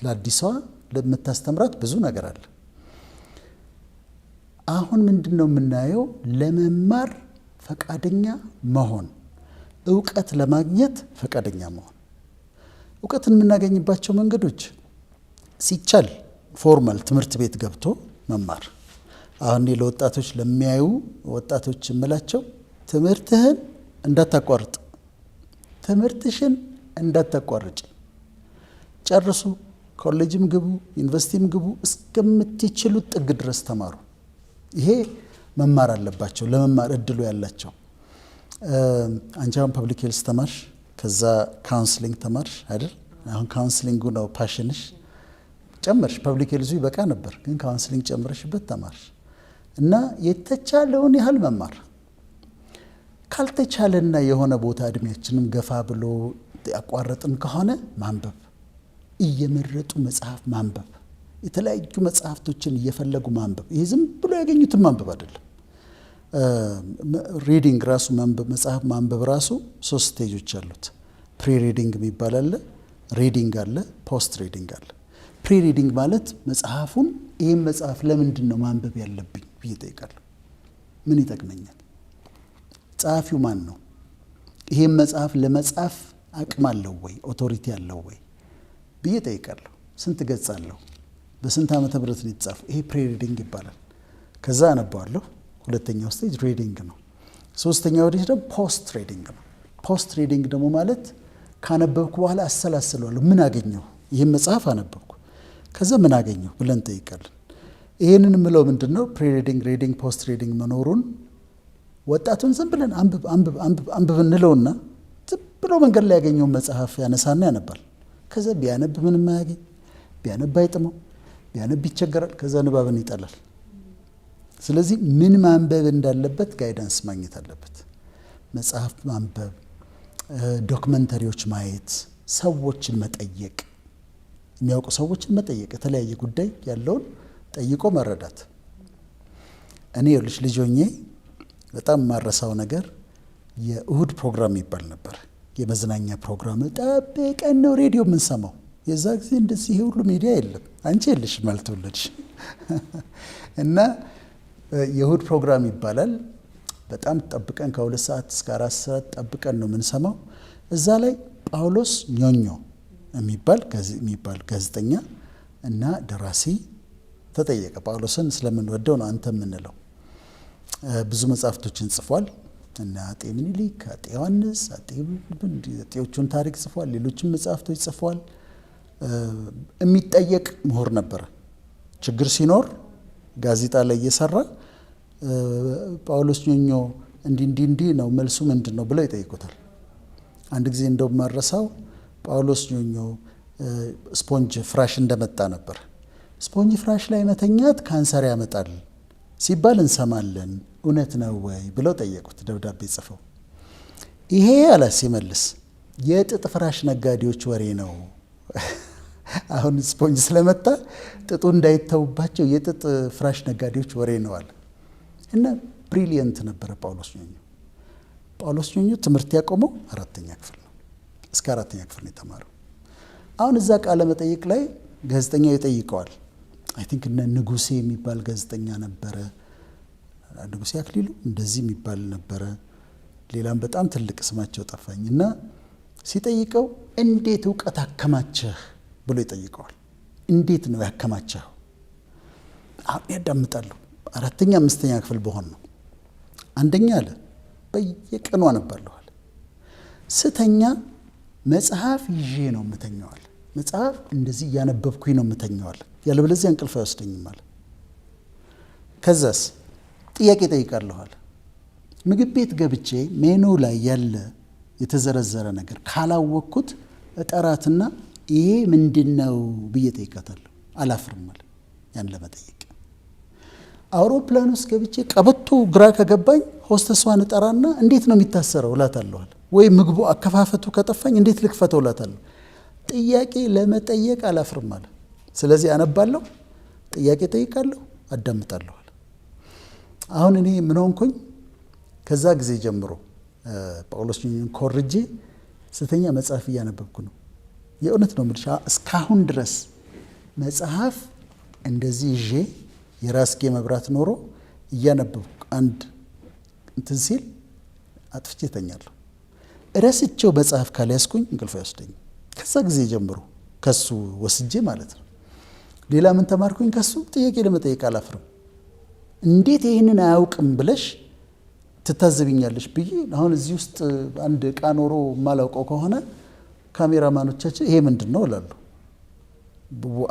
Speaker 1: ለአዲሷ ለምታስተምራት ብዙ ነገር አለ። አሁን ምንድነው የምናየው? ለመማር ፈቃደኛ መሆን፣ እውቀት ለማግኘት ፈቃደኛ መሆን። እውቀትን የምናገኝባቸው መንገዶች ሲቻል ፎርማል ትምህርት ቤት ገብቶ መማር። አሁን ለወጣቶች ለሚያዩ ወጣቶች የምላቸው ትምህርትህን እንዳታቋርጥ፣ ትምህርትሽን እንዳታቋርጭ፣ ጨርሱ። ኮሌጅም ግቡ፣ ዩኒቨርሲቲም ግቡ፣ እስከምትችሉት ጥግ ድረስ ተማሩ። ይሄ መማር አለባቸው፣ ለመማር እድሉ ያላቸው። አንቺ አሁን ፐብሊክ ሄልስ ተማርሽ፣ ከዛ ካውንስሊንግ ተማርሽ አይደል? አሁን ካውንስሊንጉ ነው ፓሽንሽ፣ ጨመርሽ። ፐብሊክ ሄልሱ ይበቃ ነበር፣ ግን ካውንስሊንግ ጨምረሽበት ተማርሽ እና የተቻለውን ያህል መማር። ካልተቻለና የሆነ ቦታ እድሜያችንም ገፋ ብሎ ያቋረጥን ከሆነ ማንበብ፣ እየመረጡ መጽሐፍ ማንበብ፣ የተለያዩ መጽሐፍቶችን እየፈለጉ ማንበብ። ይሄ ዝም ብሎ ያገኙትን ማንበብ አይደለም። ሪዲንግ ራሱ መጽሐፍ ማንበብ ራሱ 3 ስቴጆች አሉት። ፕሪ ሪዲንግ የሚባል አለ፣ ሪዲንግ አለ፣ ፖስት ሪዲንግ አለ። ፕሪ ሪዲንግ ማለት መጽሐፉን ይህም መጽሐፍ ለምንድን ነው ማንበብ ያለብኝ ብዬ እጠይቃለሁ። ምን ይጠቅመኛል? ጸሐፊው ማን ነው? ይህም መጽሐፍ ለመጻፍ አቅም አለው ወይ? ኦቶሪቲ አለው ወይ ብዬ እጠይቃለሁ። ስንት ገጽ አለው? በስንት ዓመተ ምህረት ነው የተጻፈው? ይሄ ፕሪ ሪዲንግ ይባላል። ከዛ አነባዋለሁ። ሁለተኛው ስቴጅ ሪዲንግ ነው። ሶስተኛው ስቴጅ ደግሞ ፖስት ሪዲንግ ነው። ፖስት ሪዲንግ ደግሞ ማለት ካነበብኩ በኋላ አሰላስለዋለሁ። ምን አገኘሁ? ይህን መጽሐፍ አነበብኩ፣ ከዛ ምን አገኘሁ ብለን እንጠይቃለን። ይህንን የምለው ምንድን ነው? ፕሪ ሪዲንግ፣ ሪዲንግ፣ ፖስት ሪዲንግ መኖሩን ወጣቱን ዝም ብለን አንብብ እንለውና ዝም ብሎ መንገድ ላይ ያገኘውን መጽሐፍ ያነሳና ያነባል። ከዛ ቢያነብ ምንም አያገኝ፣ ቢያነብ አይጥመው፣ ቢያነብ ይቸገራል፣ ከዛ ንባብን ይጠላል። ስለዚህ ምን ማንበብ እንዳለበት ጋይዳንስ ማግኘት አለበት። መጽሐፍ ማንበብ፣ ዶክመንተሪዎች ማየት፣ ሰዎችን መጠየቅ፣ የሚያውቁ ሰዎችን መጠየቅ፣ የተለያየ ጉዳይ ያለውን ጠይቆ መረዳት። እኔ ልጅ ሆኜ በጣም የማረሳው ነገር የእሁድ ፕሮግራም ይባል ነበር። የመዝናኛ ፕሮግራም ጠብቀን ነው ሬዲዮ የምንሰማው። የዛ ጊዜ እንደዚህ ይሄ ሁሉ ሚዲያ የለም። አንቺ የለሽም አልተወለድሽ እና የእሁድ ፕሮግራም ይባላል። በጣም ጠብቀን ከ2 ሰዓት እስከ 4 ሰዓት ጠብቀን ነው የምንሰማው። እዛ ላይ ጳውሎስ ኞኞ የሚባል ጋዜጠኛ እና ደራሲ ተጠየቀ። ጳውሎስን ስለምንወደው ነው አንተ የምንለው። ብዙ መጽሐፍቶችን ጽፏል እና አጤ ምኒልክ፣ አጤ ዮሐንስ፣ አጤዎቹን ታሪክ ጽፏል። ሌሎችም መጽሐፍቶች ጽፏል። የሚጠየቅ ምሁር ነበረ። ችግር ሲኖር ጋዜጣ ላይ እየሰራ ጳውሎስ ኞኞ እንዲህ ነው መልሱ ምንድን ነው ብለው ይጠይቁታል። አንድ ጊዜ እንደው ማረሳው ጳውሎስ ኞኞ ስፖንጅ ፍራሽ እንደመጣ ነበር። ስፖንጅ ፍራሽ ላይ መተኛት ካንሰር ያመጣል ሲባል እንሰማለን፣ እውነት ነው ወይ ብለው ጠየቁት። ደብዳቤ ጽፈው ይሄ አለ ሲመልስ የጥጥ ፍራሽ ነጋዴዎች ወሬ ነው። አሁን ስፖንጅ ስለመጣ ጥጡ እንዳይተውባቸው የጥጥ ፍራሽ ነጋዴዎች ወሬ ነው አለ እና ብሪሊየንት ነበረ ጳውሎስ ኞኞ። ጳውሎስ ኞኞ ትምህርት ያቆመው 4ኛ ክፍል ነው። እስከ 4ኛ ክፍል ነው የተማረው። አሁን እዛ ቃለ መጠይቅ ላይ ጋዜጠኛው ይጠይቀዋል። አይ ቲንክ እነ ንጉሴ የሚባል ጋዜጠኛ ነበረ፣ ንጉሴ አክሊሉ እንደዚህ የሚባል ነበረ። ሌላም በጣም ትልቅ ስማቸው ጠፋኝ። እና ሲጠይቀው እንዴት እውቀት አከማቸህ ብሎ ይጠይቀዋል። እንዴት ነው ያከማቸኸው? አሁን ያዳምጣሉ። 4ኛ 5ኛ ክፍል በሆን ነው። አንደኛ አለ በየቀኑ አነባለሁ አለ። ስተኛ መጽሐፍ ይዤ ነው የምተኛዋል። መጽሐፍ እንደዚህ እያነበብኩኝ ነው የምተኛዋል፣ ያለበለዚያ እንቅልፍ አይወስደኝም አለ። ከዛስ ጥያቄ ጠይቃለሁ አለ። ምግብ ቤት ገብቼ ሜኑ ላይ ያለ የተዘረዘረ ነገር ካላወቅኩት እጠራትና ይሄ ምንድነው ብዬ ጠይቃታለሁ። አላፍርም አለ ያን ለመጠየቅ። አውሮፕላን ውስጥ ገብቼ ቀበቶ ግራ ከገባኝ ሆስተሷን እጠራና እንዴት ነው የሚታሰረው እላታለሁ አለ። ወይ ምግቡ አከፋፈቱ ከጠፋኝ እንዴት ልክፈተው እላታለሁ። ጥያቄ ለመጠየቅ አላፍርም አለ። ስለዚህ አነባለሁ፣ ጥያቄ ጠይቃለሁ፣ አዳምጣለሁ አለ። አሁን እኔ ምን ሆንኩኝ? ከዛ ጊዜ ጀምሮ ጳውሎስ ኞኞን ኮርጄ ስተኛ መጽሐፍ እያነበብኩ ነው። የእውነት ነው የምልሽ። እስካሁን ድረስ መጽሐፍ እንደዚህ ይዤ የራስጌ መብራት ኖሮ እያነበብኩ አንድ እንትን ሲል አጥፍቼ ተኛለሁ። ረስቼው መጽሐፍ ካልያዝኩኝ እንቅልፍ አይወስደኝም። ከዛ ጊዜ ጀምሮ ከሱ ወስጄ ማለት ነው። ሌላ ምን ተማርኩኝ ከሱ? ጥያቄ ለመጠየቅ አላፍርም። እንዴት ይህንን አያውቅም ብለሽ ትታዘብኛለሽ ብዬ አሁን እዚህ ውስጥ አንድ ዕቃ ኖሮ የማላውቀው ከሆነ ካሜራማኖቻችን ይሄ ምንድን ነው እላለሁ።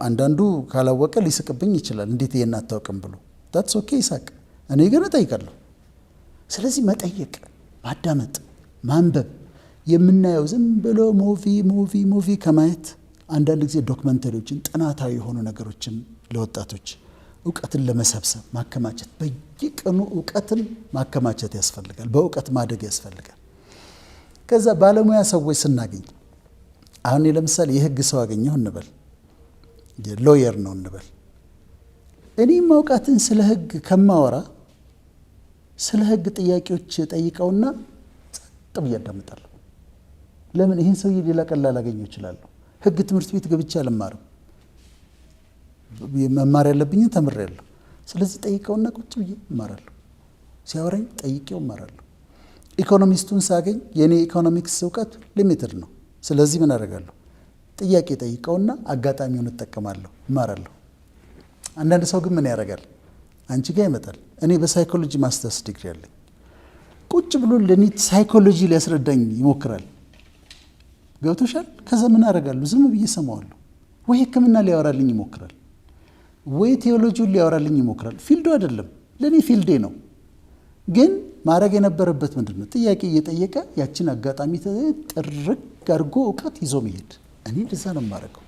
Speaker 1: አንዳንዱ ካላወቀ ሊስቅብኝ ይችላል። እንዴት ይሄን አታውቅም ብሎ ዳትስ ኦኬ ይሳቅ። እኔ ግን እጠይቃለሁ። ስለዚህ መጠየቅ፣ ማዳመጥ፣ ማንበብ የምናየው ዝም ብሎ ሙቪ ከማየት አንዳንድ ጊዜ ዶክመንተሪዎችን፣ ጥናታዊ የሆኑ ነገሮችን ለወጣቶች እውቀትን ለመሰብሰብ ማከማቸት፣ በየቀኑ እውቀትን ማከማቸት ያስፈልጋል። በእውቀት ማደግ ያስፈልጋል። ከዛ ባለሙያ ሰዎች ስናገኝ አሁን ለምሳሌ የህግ ሰው አገኘሁ እንበል፣ ሎየር ነው እንበል። እኔ ማውቃትን ስለ ህግ ከማወራ ስለ ህግ ጥያቄዎች ጠይቀውና ጸጥ ብዬ አዳምጣለሁ። ለምን? ይህን ሰውዬ ሌላ ቀን ላላገኘው እችላለሁ። ህግ ትምህርት ቤት ገብቼ አልማርም። መማር ያለብኝን ተምሬያለሁ። ስለዚህ ጠይቀውና ቁጭ ብዬ እማራለሁ። ሲያወራኝ ጠይቄው እማራለሁ። ኢኮኖሚስቱን ሳገኝ የኔ ኢኮኖሚክስ እውቀት ሊሚትድ ነው። ስለዚህ ምን አደርጋለሁ? ጥያቄ ጠይቀውና አጋጣሚውን እጠቀማለሁ፣ እማራለሁ። አንዳንድ ሰው ግን ምን ያደርጋል? አንቺ ጋር ይመጣል። እኔ በሳይኮሎጂ ማስተርስ ዲግሪ አለኝ። ቁጭ ብሎ ለኔ ሳይኮሎጂ ሊያስረዳኝ ይሞክራል። ገብቶሻል? ከዛ ምን አደርጋለሁ? ዝም ብዬ ሰማዋለሁ። ወይ ሕክምና ሊያወራልኝ ይሞክራል፣ ወይ ቴዎሎጂውን ሊያወራልኝ ይሞክራል። ፊልዱ አይደለም ለኔ፣ ፊልዴ ነው። ግን ማድረግ የነበረበት ምንድን ነው? ጥያቄ እየጠየቀ ያችን አጋጣሚ ጥርግ አድርጎ እውቀት ይዞ መሄድ። እኔ እንደዛ ነው የማደርገው።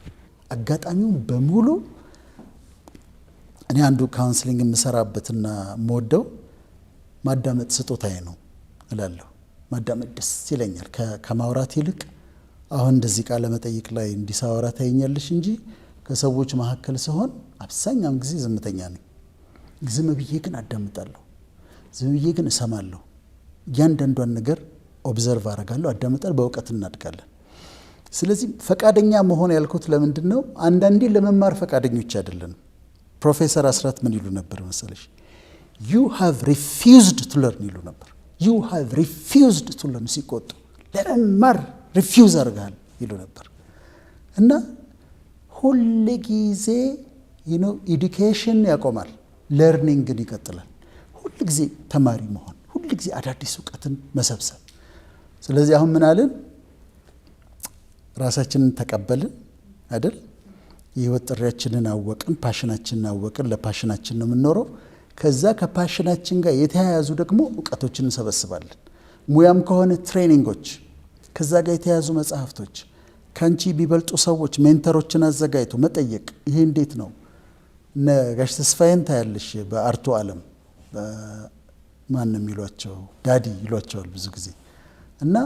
Speaker 1: አጋጣሚውን በሙሉ እኔ አንዱ ካውንስሊንግ የምሰራበትና የምወደው ማዳመጥ ስጦታዬ ነው እላለሁ። ማዳመጥ ደስ ይለኛል ከማውራት ይልቅ። አሁን እንደዚህ ቃለ መጠይቅ ላይ እንዲሳወራ ታየኛለሽ እንጂ ከሰዎች መካከል ሲሆን አብዛኛውን ጊዜ ዝምተኛ ነኝ። ዝም ብዬ ግን አዳምጣለሁ፣ ዝም ብዬ ግን እሰማለሁ። እያንዳንዷን ነገር ኦብዘርቭ አደርጋለሁ፣ አዳምጣለሁ። በእውቀት እናድጋለን። ስለዚህ ፈቃደኛ መሆን ያልኩት ለምንድን ነው? አንዳንዴ ለመማር ፈቃደኞች አይደለንም። ፕሮፌሰር አስራት ምን ይሉ ነበር መሰለሽ? you have refused to learn ይሉ ነበር። you have refused to learn ሲቆጡ ለመማር ሪፊውዝ አድርገሃል ይሉ ነበር። እና ሁል ጊዜ ኤዱኬሽን ያቆማል፣ ለርኒንግ ግን ይቀጥላል። ሁል ጊዜ ተማሪ መሆን፣ ሁል ጊዜ አዳዲስ እውቀትን መሰብሰብ። ስለዚህ አሁን ምን አለን? ራሳችንን ተቀበልን አይደል? የህይወት ጥሪያችንን አወቅን፣ ፓሽናችንን አወቅን። ለፓሽናችን ነው የምንኖረው። ከዛ ከፓሽናችን ጋር የተያያዙ ደግሞ እውቀቶችን እንሰበስባለን። ሙያም ከሆነ ትሬኒንጎች፣ ከዛ ጋር የተያያዙ መጽሐፍቶች፣ ከአንቺ ቢበልጡ ሰዎች ሜንተሮችን አዘጋጅቶ መጠየቅ። ይሄ እንዴት ነው? እነ ጋሽ ተስፋዬን ታያለሽ በአርቱ ዓለም ማን ነው የሚሏቸው? ዳዲ ይሏቸዋል ብዙ ጊዜ። እና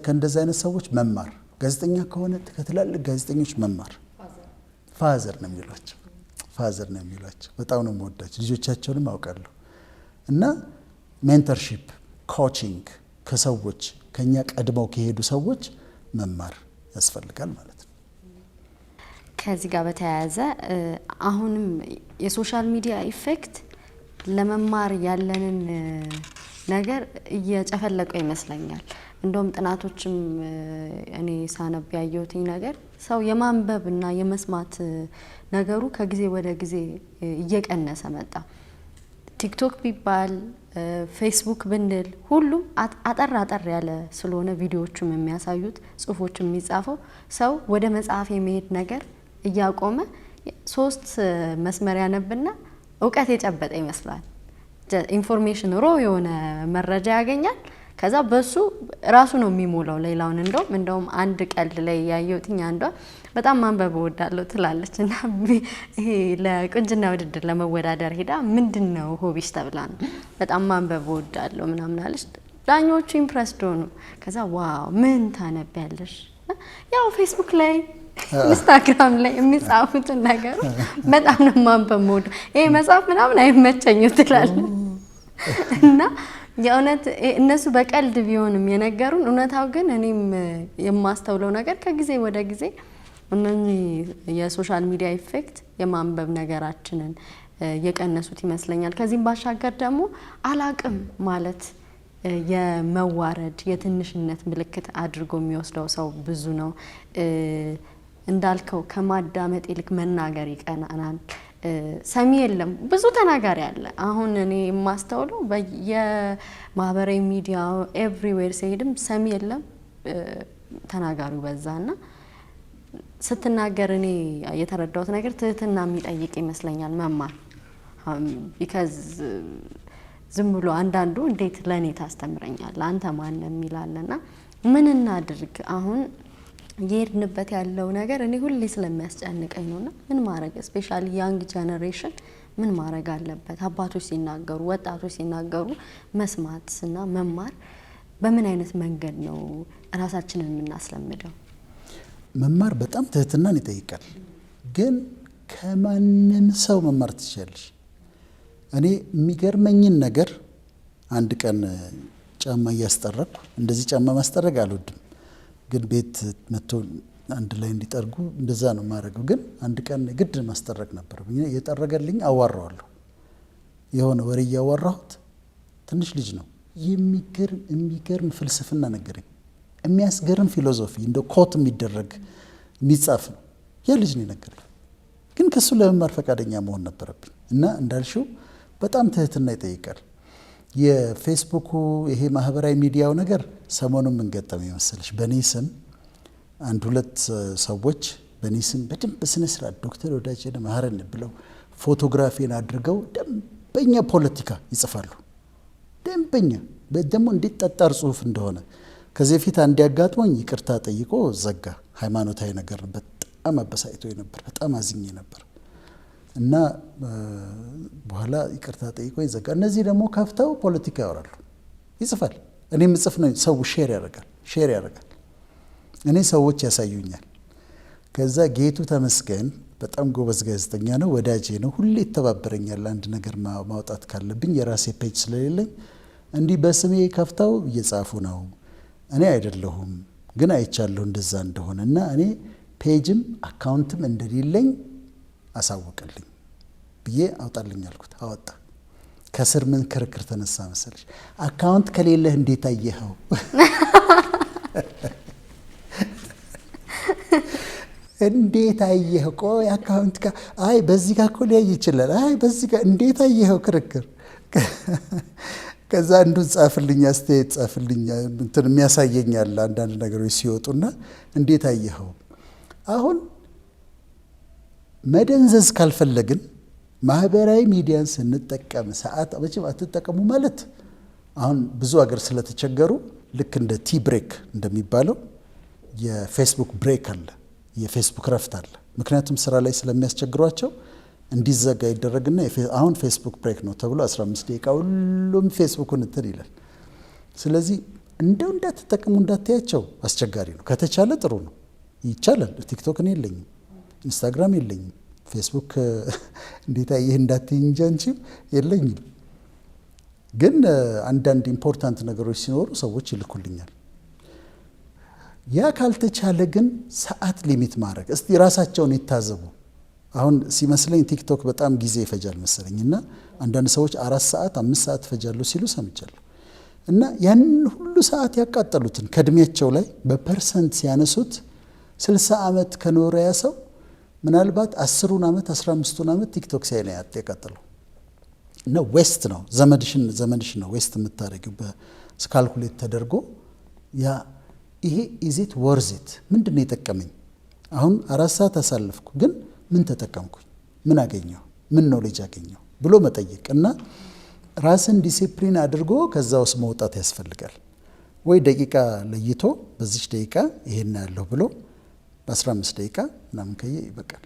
Speaker 1: ከእንደዚህ አይነት ሰዎች መማር፣ ጋዜጠኛ ከሆነ ከትላልቅ ጋዜጠኞች መማር። ፋዘር ነው የሚሏቸው፣ ፋዘር ነው የሚሏቸው። በጣም ነው የምወዳቸው፣ ልጆቻቸውንም አውቃለሁ። እና ሜንተርሺፕ፣ ኮቺንግ ከሰዎች ከኛ ቀድመው ከሄዱ ሰዎች መማር ያስፈልጋል ማለት ነው።
Speaker 2: ከዚህ ጋር በተያያዘ አሁንም የሶሻል ሚዲያ ኢፌክት ለመማር ያለንን ነገር እየጨፈለቀው ይመስለኛል። እንደውም ጥናቶችም እኔ ሳነብ ያየሁትኝ ነገር ሰው የማንበብና የመስማት ነገሩ ከጊዜ ወደ ጊዜ እየቀነሰ መጣ። ቲክቶክ ቢባል ፌስቡክ ብንል ሁሉም አጠር አጠር ያለ ስለሆነ ቪዲዮዎቹም የሚያሳዩት ጽሁፎችም የሚጻፈው ሰው ወደ መጽሐፍ የመሄድ ነገር እያቆመ 3 መስመር ያነብና እውቀት የጨበጠ ይመስላል። ኢንፎርሜሽን ሮ የሆነ መረጃ ያገኛል። ከዛ በሱ ራሱ ነው የሚሞላው ሌላውን። እንደውም አንድ ቀልድ ላይ ያየሁትኝ አንዷ በጣም ማንበብ እወዳለሁ ትላለች እና ይሄ ለቁንጅና ውድድር ለመወዳደር ሄዳ ምንድነው ሆቢሽ ተብላ ነው በጣም ማንበብ እወዳለሁ ምናምን አለች። ዳኞቹ ኢምፕረስድ ሆኑ። ከዛ ዋው ምን ታነቢያለሽ? ያው ፌስቡክ ላይ ኢንስታግራም ላይ የሚጻፉትን ነገር በጣም ነው ማንበብ የምወደው፣ ይሄ መጽሐፍ ምናምን አይመቸኝም ትላለች። እና የእውነት እነሱ በቀልድ ቢሆንም የነገሩን እውነታው ግን እኔም የማስተውለው ነገር ከጊዜ ወደ ጊዜ እነዚህ የሶሻል ሚዲያ ኢፌክት የማንበብ ነገራችንን የቀነሱት ይመስለኛል። ከዚህም ባሻገር ደግሞ አላቅም ማለት የመዋረድ የትንሽነት ምልክት አድርጎ የሚወስደው ሰው ብዙ ነው። እንዳልከው ከማዳመጥ ይልቅ መናገር ይቀናናል። ሰሚ የለም፣ ብዙ ተናጋሪ አለ። አሁን እኔ የማስተውለው በየማህበራዊ ሚዲያ ኤቭሪዌር ሲሄድም ሰሚ የለም፣ ተናጋሪው በዛና ስትናገር እኔ የተረዳሁት ነገር ትህትና የሚጠይቅ ይመስለኛል መማር። ቢካዝ ዝም ብሎ አንዳንዱ እንዴት ለኔ ታስተምረኛለህ አንተ ማን የሚላለና ምን እናድርግ? አሁን የሄድንበት ያለው ነገር እኔ ሁሌ ስለሚያስጨንቀኝ ነውና ምን ማድረግ ስፔሻሊ ያንግ ጀነሬሽን ምን ማድረግ አለበት? አባቶች ሲናገሩ ወጣቶች ሲናገሩ መስማትና መማር በምን አይነት መንገድ ነው ራሳችንን የምናስለምደው?
Speaker 1: መማር በጣም ትህትናን ይጠይቃል። ግን ከማንም ሰው መማር ትችላለሽ። እኔ የሚገርመኝን ነገር አንድ ቀን ጫማ እያስጠረኩ፣ እንደዚህ ጫማ ማስጠረግ አልወድም፣ ግን ቤት መጥቶ አንድ ላይ እንዲጠርጉ እንደዛ ነው የማደርገው። ግን አንድ ቀን ግድ ማስጠረግ ነበር። የጠረገልኝ አዋራዋለሁ። የሆነ ወሬ እያዋራሁት ትንሽ ልጅ ነው፣ የሚገርም ፍልስፍና ነገረኝ። የሚያስገርም ፊሎሶፊ እንደ ኮት የሚደረግ የሚጻፍ ነው። ያ ልጅ ነው የነገረኝ። ግን ከሱ ለመማር ፈቃደኛ መሆን ነበረብኝ። እና እንዳልሽው በጣም ትህትና ይጠይቃል። የፌስቡኩ ይሄ ማህበራዊ ሚዲያው ነገር ሰሞኑን ምን ገጠመኝ መሰለሽ? በኔ ስም አንድ ሁለት ሰዎች በኔ ስም በደንብ ስነ ስርዓት ዶክተር ወዳጄነ መሐረን ብለው ፎቶግራፊን አድርገው ደንበኛ ፖለቲካ ይጽፋሉ። ደንበኛ ደግሞ እንዴት ጠጣር ጽሁፍ እንደሆነ ከዚህ ፊት አንድ ያጋጥሞኝ ይቅርታ ጠይቆ ዘጋ። ሃይማኖታዊ ነገር በጣም አበሳጭቶኝ ነበር፣ በጣም አዝኜ ነበር እና በኋላ ይቅርታ ጠይቆኝ ዘጋ። እነዚህ ደግሞ ከፍተው ፖለቲካ ያወራሉ፣ ይጽፋል። እኔም ጽፍ ነው ሰው ሼር ያደርጋል። እኔ ሰዎች ያሳዩኛል። ከዛ ጌቱ ተመስገን በጣም ጎበዝ ጋዜጠኛ ነው፣ ወዳጄ ነው፣ ሁሌ ይተባበረኛል። አንድ ነገር ማውጣት ካለብኝ የራሴ ፔጅ ስለሌለኝ እንዲህ በስሜ ከፍተው እየጻፉ ነው። እኔ አይደለሁም ግን አይቻለሁ እንደዛ እንደሆነ እና እኔ ፔጅም አካውንትም እንደሌለኝ አሳወቀልኝ ብዬ አውጣልኝ አልኩት። አወጣ። ከስር ምን ክርክር ተነሳ መሰለሽ? አካውንት ከሌለህ እንዴት አየኸው? እንዴት አየኸው? ቆይ አካውንት ጋር አይ በዚህ ጋር እኮ ሊያይ ይችላል። አይ በዚህ ጋር እንዴት አየኸው? ክርክር። ከዛ አንዱን ጻፍልኝ፣ አስተያየት ጻፍልኝ፣ እንትን የሚያሳየኛል አንዳንድ ነገሮች ሲወጡና እንዴት አየኸው? አሁን መደንዘዝ ካልፈለግን ማህበራዊ ሚዲያን ስንጠቀም ሰዓት መቼም አትጠቀሙ ማለት አሁን ብዙ ሀገር ስለተቸገሩ ልክ እንደ ቲ ብሬክ እንደሚባለው የፌስቡክ ብሬክ አለ፣ የፌስቡክ ረፍት አለ። ምክንያቱም ስራ ላይ ስለሚያስቸግሯቸው እንዲዘጋ ይደረግና አሁን ፌስቡክ ብሬክ ነው ተብሎ 15 ደቂቃ ሁሉም ፌስቡክን እንትን ይላል። ስለዚህ እንደው እንዳትጠቀሙ እንዳትያቸው አስቸጋሪ ነው። ከተቻለ ጥሩ ነው፣ ይቻላል። ቲክቶክ እኔ የለኝም፣ ኢንስታግራም የለኝም፣ ፌስቡክ እንዴት ይህ እንዳትይ እንጂ አንቺም የለኝም። ግን አንዳንድ ኢምፖርታንት ነገሮች ሲኖሩ ሰዎች ይልኩልኛል። ያ ካልተቻለ ግን ሰዓት ሊሚት ማድረግ እስቲ ራሳቸውን ይታዘቡ። አሁን ሲመስለኝ ቲክቶክ በጣም ጊዜ ይፈጃል መሰለኝ እና አንዳንድ ሰዎች 4 ሰዓት 5 ሰዓት ይፈጃሉ ሲሉ ሰምቻለሁ። እና ያንን ሁሉ ሰዓት ያቃጠሉትን ከእድሜያቸው ላይ በፐርሰንት ሲያነሱት 60 ዓመት ከኖረ ያ ሰው ምናልባት 10 ዓመት 15 ዓመት ቲክቶክ ሲያይ ነው ያቃጠለው። እና ዌስት ነው ዘመድሽን ነው ዌስት የምታደርጊው በስካልኩሌት ተደርጎ ያ ይሄ ኢዚት ወርዚት ምንድን ነው የጠቀመኝ? አሁን 4 ሰዓት አሳለፍኩ፣ ግን ምን ተጠቀምኩኝ? ምን አገኘሁ? ምን ኖሌጅ አገኘሁ ብሎ መጠየቅ እና ራስን ዲሲፕሊን አድርጎ ከዛ ውስጥ መውጣት ያስፈልጋል። ወይ ደቂቃ ለይቶ በዚች ደቂቃ ይሄን ያለሁ ብሎ በ15 ደቂቃ ምናምን ከየ ይበቃል።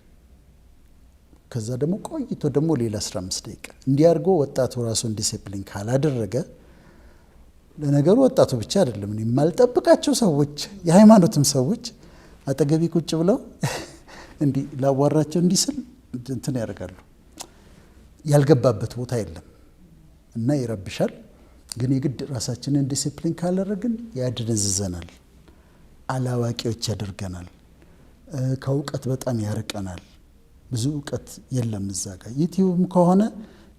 Speaker 1: ከዛ ደግሞ ቆይቶ ደግሞ ሌላ 15 ደቂቃ እንዲያርጎ ወጣቱ ራሱን ዲሲፕሊን ካላደረገ ለነገሩ ወጣቱ ብቻ አይደለም እኔ የማልጠብቃቸው ሰዎች የሃይማኖትም ሰዎች አጠገቢ ቁጭ ብለው እንዲህ ላዋራቸው እንዲስል እንትን ያደርጋሉ። ያልገባበት ቦታ የለም እና ይረብሻል። ግን የግድ ራሳችንን ዲሲፕሊን ካላደረግን ያድነዝዘናል፣ አላዋቂዎች ያደርገናል፣ ከእውቀት በጣም ያርቀናል። ብዙ እውቀት የለም እዛ ጋር። ዩቲዩብም ከሆነ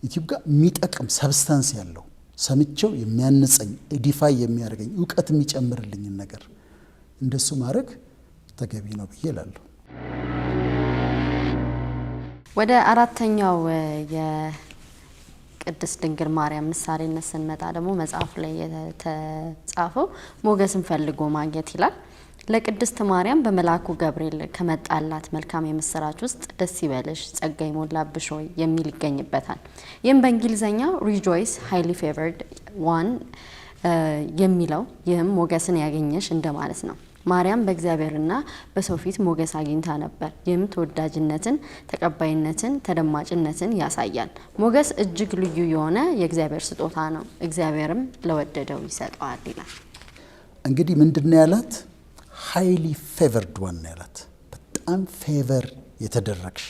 Speaker 1: ዩቲዩብ ጋር የሚጠቅም ሰብስታንስ ያለው ሰምቼው የሚያንጸኝ ኤዲፋይ የሚያደርገኝ እውቀት የሚጨምርልኝን ነገር እንደሱ ማድረግ ተገቢ ነው ብዬ እላለሁ።
Speaker 2: ወደ አራተኛው የቅድስት ድንግል ማርያም ምሳሌነት ስንመጣ ደግሞ መጽሐፍ ላይ የተጻፈው ሞገስን ፈልጎ ማግኘት ይላል። ለቅድስት ማርያም በመልአኩ ገብርኤል ከመጣላት መልካም የምስራች ውስጥ ደስ ይበልሽ ጸጋ ይሞላብሽ ሆይ የሚል ይገኝበታል። ይህም በእንግሊዘኛው ሪጆይስ ሃይሊ ፌቨርድ ዋን የሚለው ይህም ሞገስን ያገኘሽ እንደማለት ነው። ማርያም በእግዚአብሔርና በሰው ፊት ሞገስ አግኝታ ነበር። ይህም ተወዳጅነትን፣ ተቀባይነትን፣ ተደማጭነትን ያሳያል። ሞገስ እጅግ ልዩ የሆነ የእግዚአብሔር ስጦታ ነው፣ እግዚአብሔርም ለወደደው ይሰጠዋል ይላል።
Speaker 1: እንግዲህ ምንድነው ያላት? ሃይሊ ፌቨርድ ዋን ነው ያላት። በጣም ፌቨር የተደረግሽ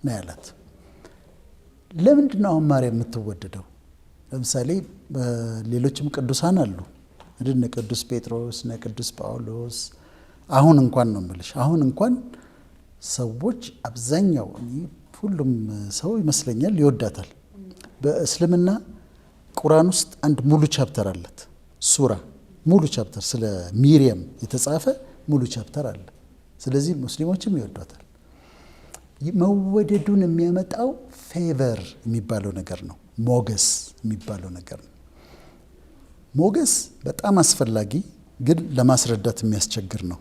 Speaker 1: ነው ያላት። ለምንድን ነው አሁን ማርያም የምትወደደው? ለምሳሌ ሌሎችም ቅዱሳን አሉ፣ እነ ቅዱስ ጴጥሮስ እነ ቅዱስ ጳውሎስ። አሁን እንኳን ነው የምልሽ፣ አሁን እንኳን ሰዎች አብዛኛው ሁሉም ሰው ይመስለኛል ይወዳታል። በእስልምና ቁርአን ውስጥ አንድ ሙሉ ቻፕተር አለት፣ ሱራ ሙሉ ቻፕተር ስለ ሚሪየም የተጻፈ ሙሉ ቻፕተር አለ። ስለዚህ ሙስሊሞችም ይወዷታል። መወደዱን የሚያመጣው ፌቨር የሚባለው ነገር ነው፣ ሞገስ የሚባለው ነገር ነው። ሞገስ በጣም አስፈላጊ ግን ለማስረዳት የሚያስቸግር ነው።